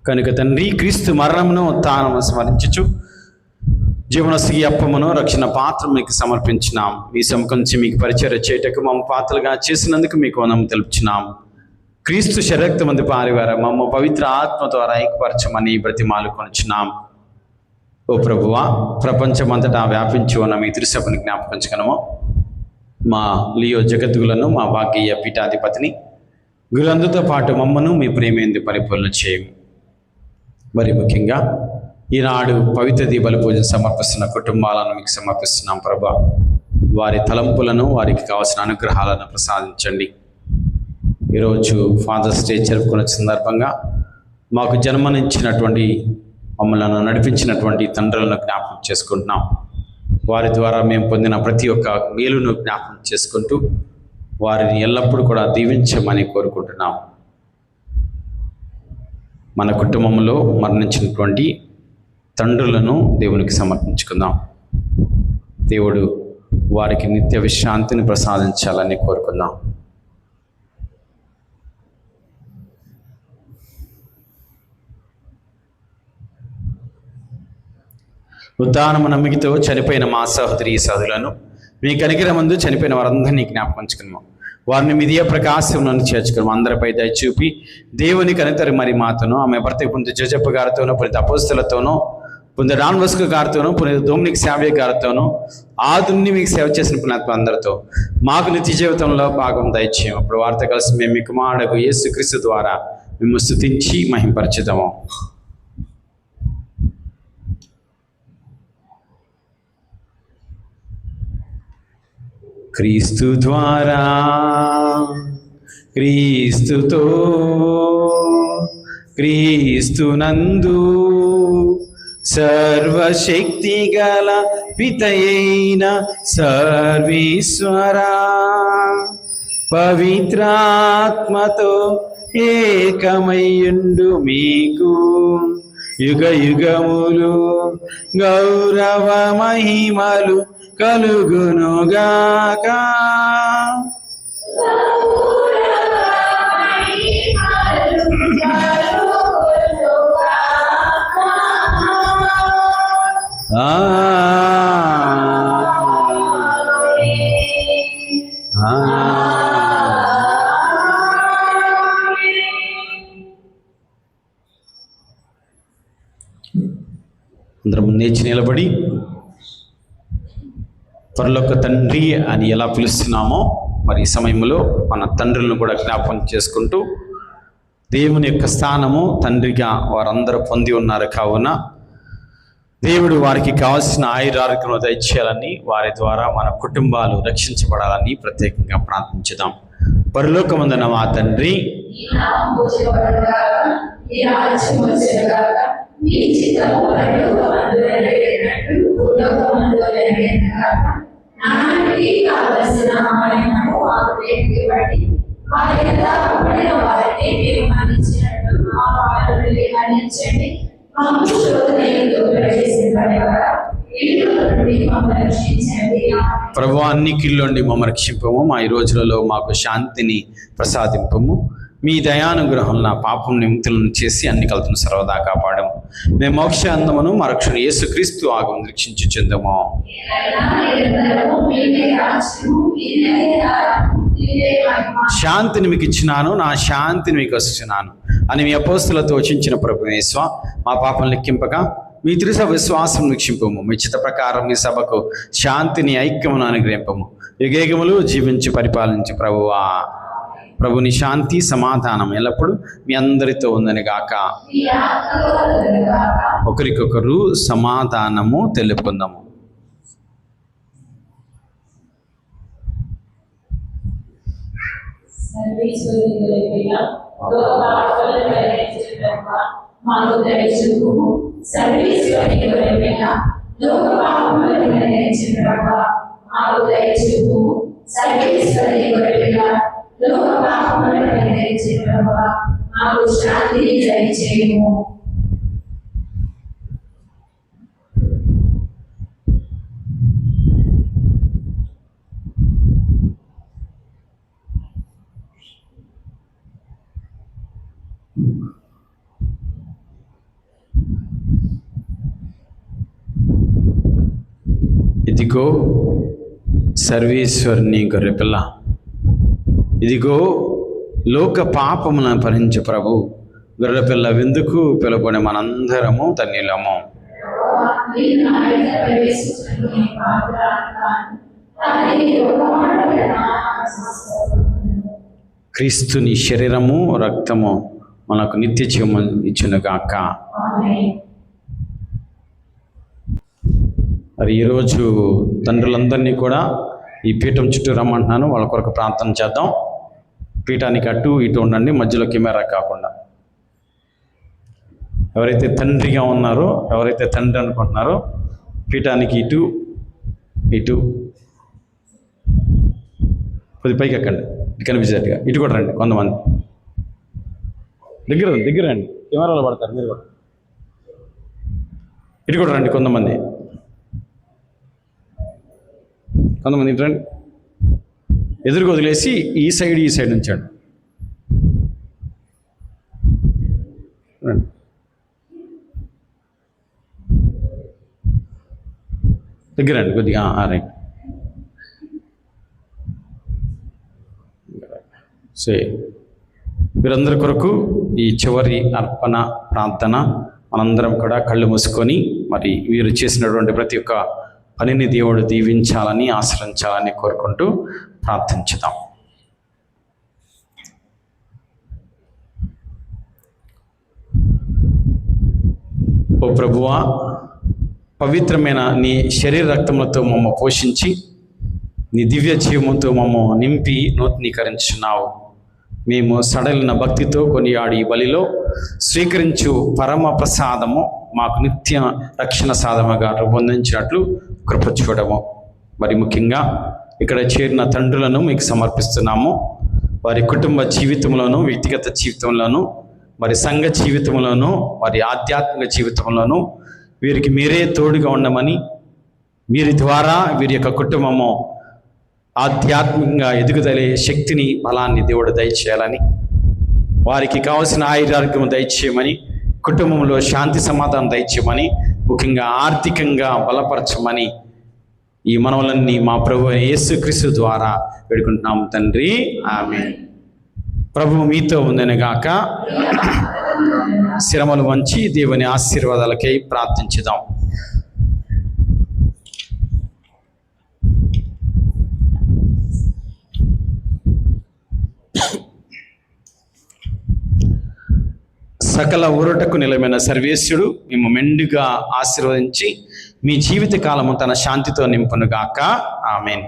[SPEAKER 1] కనుక తండ్రి క్రీస్తు మరణమును ఉత్థానమును స్మరించుచు జీవనస్తుకి అప్పమును రక్షణ పాత్ర మీకు సమర్పించినాం. మీ సముఖంచి మీకు పరిచర్య చేయటకు మమ్మ పాత్రలుగా చేసినందుకు మీకు వందనం తెలుపుచున్నాం. క్రీస్తు శరీరమందు పారివార మమ్మ పవిత్ర ఆత్మ ద్వారా ఐక్యపరచమని బ్రతిమాలుకొనుచున్నాం. ఓ ప్రభువా, ప్రపంచమంతటా వ్యాపించి ఉన్న మీ తిరుసభను జ్ఞాపకించగలము. మా లియో జగద్గులను, మా భాగ్య పీఠాధిపతిని గురులందరితో పాటు మమ్మను మీ ప్రేమేందు పరిపూర్ణ చేయము. మరి ముఖ్యంగా ఈనాడు పవిత్ర దీపాల పూజను సమర్పిస్తున్న కుటుంబాలను మీకు సమర్పిస్తున్నాం ప్రభా. వారి తలంపులను, వారికి కావాల్సిన అనుగ్రహాలను ప్రసాదించండి. ఈరోజు ఫాదర్స్ డే జరుపుకునే సందర్భంగా మాకు జన్మనిచ్చినటువంటి, మమ్మల్ని నడిపించినటువంటి తండ్రులను జ్ఞాపకం చేసుకుంటున్నాం. వారి ద్వారా మేము పొందిన ప్రతి ఒక్క మేలును జ్ఞాపకం చేసుకుంటూ వారిని ఎల్లప్పుడూ కూడా దీవించమని కోరుకుంటున్నాం. మన కుటుంబంలో మరణించినటువంటి తండ్రులను దేవునికి సమర్పించుకుందాం. దేవుడు వారికి నిత్య విశ్రాంతిని ప్రసాదించాలని కోరుకుందాం. ఉత్థానము నమ్మికతో చనిపోయిన మా సహోదరి సహోదరులను మీ కనికరమందు చనిపోయిన వారందరినీ జ్ఞాపకించుకున్నాం. వారిని మీ దివ్య ప్రకాశంలో చేర్చుకున్నాం. అందరిపై దయ చూపి దేవుని కనితరి మరి మాతను, ఆమె భర్త పునీత జోజప్ప గారితోనూ, పునీత అపోస్తలతోనూ, పునీత డాన్ బోస్కో గారితోనూ, పునీత డొమినిక్ సావియర్ గారితోనూ, ఆదుని మీకు సేవ చేసిన పుణ్యాత్మ అందరితో మాకు నిత్య జీవితంలో భాగం దయచేయం. అప్పుడు వారితో కలిసి మేము మీ కుమారుడు యేసుక్రీస్తు ద్వారా మేము స్తుతించి మహింపరచుదాము. క్రీస్తు ద్వారా, క్రీస్తుతో, క్రీస్తునందు సర్వశక్తి గల పితయైన సర్వేశ్వరా, పవిత్రాత్మతో ఏకమయ్యుండు మీకు యుగ యుగములు గౌరవ మహిమలు కలుగునుగాక. అందరం లేచి నిలబడి పరలోక తండ్రి అని ఎలా పిలుస్తున్నామో మరి ఈ సమయంలో మన తండ్రులను కూడా జ్ఞాపకం చేసుకుంటూ, దేవుని యొక్క స్థానము తండ్రిగా వారందరూ పొంది ఉన్నారు కావున దేవుడు వారికి కావాల్సిన ఆయురారోగ్యం దయచేయాలని, వారి ద్వారా మన కుటుంబాలు రక్షించబడాలని ప్రత్యేకంగా ప్రార్థించుదాం. పరలోకమందున మా తండ్రి, ప్రభువా, అన్ని కీళ్ళుండి మమ్మల్ని రక్షింపము. మా ఈ రోజులలో మాకు శాంతిని ప్రసాదింపము. మీ దయానుగ్రహంలో పాపం నిమిత్తులను చేసి అన్ని కలుతున్న సర్వదా కాపాడము. మేము మోక్ష అందమును మా రక్షణ యేసుక్రీస్తు ఆగం రక్షించి చెందము. శాంతిని మీకు ఇచ్చినాను, నా శాంతిని మీకు వస్తున్నాను అని మీ అపోస్తులతో వచించిన ప్రభు యేసు, మా పాపం లెక్కింపగా మీ తిరుసభ విశ్వాసం వీక్షింపము. మీ చిత్త ప్రకారం మీ సభకు శాంతిని ఐక్యమును అనుగ్రహింపము. యుగేగములు జీవించి పరిపాలించి ప్రభువా. ప్రభుని శాంతి సమాధానం ఎల్లప్పుడూ మీ అందరితో ఉందని గాక. ఒకరికొకరు సమాధానము తెలుపుకుందాము.
[SPEAKER 2] శాంతిని దయచేయము.
[SPEAKER 1] ఇదిగో సర్వేశ్వరుని గొర్రెపిల్ల, ఇదిగో లోక పాపములను భరించు ప్రభు గొర్రెపిల్ల విందుకు పిలువబడి మనందరము ధన్యులము. క్రీస్తుని శరీరము రక్తము మనకు నిత్య జీవం ఇచ్చునుగాక. మరి ఈరోజు తండ్రులందరినీ కూడా ఈ పీఠం చుట్టూ రమ్మంటున్నాను. వాళ్ళ కొరకు ప్రార్థన చేద్దాం. పీఠానికి అటు ఇటు ఉండండి, మధ్యలో కెమెరా కాకుండా. ఎవరైతే తండ్రిగా ఉన్నారో, ఎవరైతే తండ్రి అనుకుంటున్నారో పీఠానికి ఇటు ఇటు కొద్ది పైకి ఎక్కండి, ఇటు కనిపించేట్టుగా. ఇటు కూడా రండి, కొంతమంది దగ్గర రండి, కెమెరాలో పడతారు మీరు కూడా. ఇటు కూడా రండి, కొంతమంది ఇటు రండి. ఎదురుకు వదిలేసి ఈ సైడ్ ఉంచాడు. రండి. దగ్గర రండి కొద్దిగా. రైట్. వీరందరి కొరకు ఈ చివరి అర్పణ ప్రార్థన మనందరం కూడా కళ్ళు మూసుకొని మరి వీరు చేసినటువంటి ప్రతి ఒక్క పనిని దేవుడు దీవించాలని ఆశ్రయించాలని కోరుకుంటూ ప్రార్థించుదాం. ఓ ప్రభువా, పవిత్రమైన నీ శరీర రక్తములతో మమ్మ పోషించి నీ దివ్య జీవముతో మమ్మ నింపి నూతనీకరించున్నావు. మేము సడలిన భక్తితో కొనియాడి ఈ బలిలో స్వీకరించు పరమ ప్రసాదము మాకు నిత్య రక్షణ సాధనగా రూపొందించినట్లు కృప చూడము. మరి ముఖ్యంగా ఇక్కడ చేరిన తండ్రులను మీకు సమర్పిస్తున్నాము. వారి కుటుంబ జీవితంలోనూ, వ్యక్తిగత జీవితంలోనూ, మరి సంఘ జీవితంలోనూ, వారి ఆధ్యాత్మిక జీవితంలోనూ వీరికి మీరే తోడుగా ఉండమని, వీరి ద్వారా వీరి యొక్క కుటుంబము ఆధ్యాత్మికంగా ఎదుగుదలే శక్తిని, బలాన్ని దేవుడు దయచేయాలని, వారికి కావలసిన ఆయురారోగ్యం దయచేయమని, కుటుంబంలో శాంతి సమాధానం దయచేయమని, ముఖ్యంగా ఆర్థికంగా బలపరచమని ఈ మనవులన్నీ మా ప్రభు యేసుక్రీస్తు ద్వారా వేడుకుంటున్నాము తండ్రి. ఆమేన్. ప్రభువు మీతో ఉందనగాక. శిరములు వంచి దేవుని ఆశీర్వాదాలకై ప్రార్థించుదాం. సకల ఊరటకు నిలమైన సర్వేశ్వరుడు మేము మెండుగా ఆశీర్వదించి మీ జీవిత కాలము తన శాంతితో నింపునుగాక. ఆమేన్.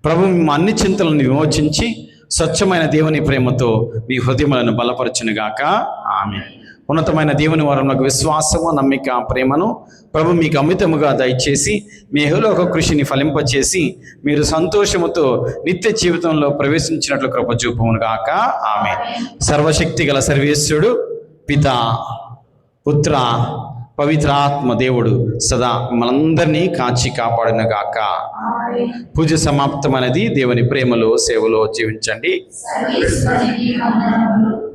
[SPEAKER 1] ప్రభు మేము అన్ని చింతలను విమోచించి స్వచ్ఛమైన దేవుని ప్రేమతో మీ హృదయములను బలపరచునుగాక. ఆమేన్. ఉన్నతమైన దేవుని వరములకు విశ్వాసము, నమ్మిక, ప్రేమను ప్రభు మీకు అమితముగా దయచేసి మీ ఇహలోక కృషిని ఫలింపచేసి మీరు సంతోషముతో నిత్య జీవితంలో ప్రవేశించినట్లు కృప చూపునుగాక. ఆమేన్. సర్వశక్తి గల సర్వేశ్వరుడు పిత, పుత్ర, పవిత్రాత్మ దేవుడు సదా మనందరినీ కాచి కాపాడునుగాక. పూజ సమాప్తమైనది. దేవుని ప్రేమలో, సేవలో జీవించండి.
[SPEAKER 2] సర్వేశ్వరునికి వందనములు.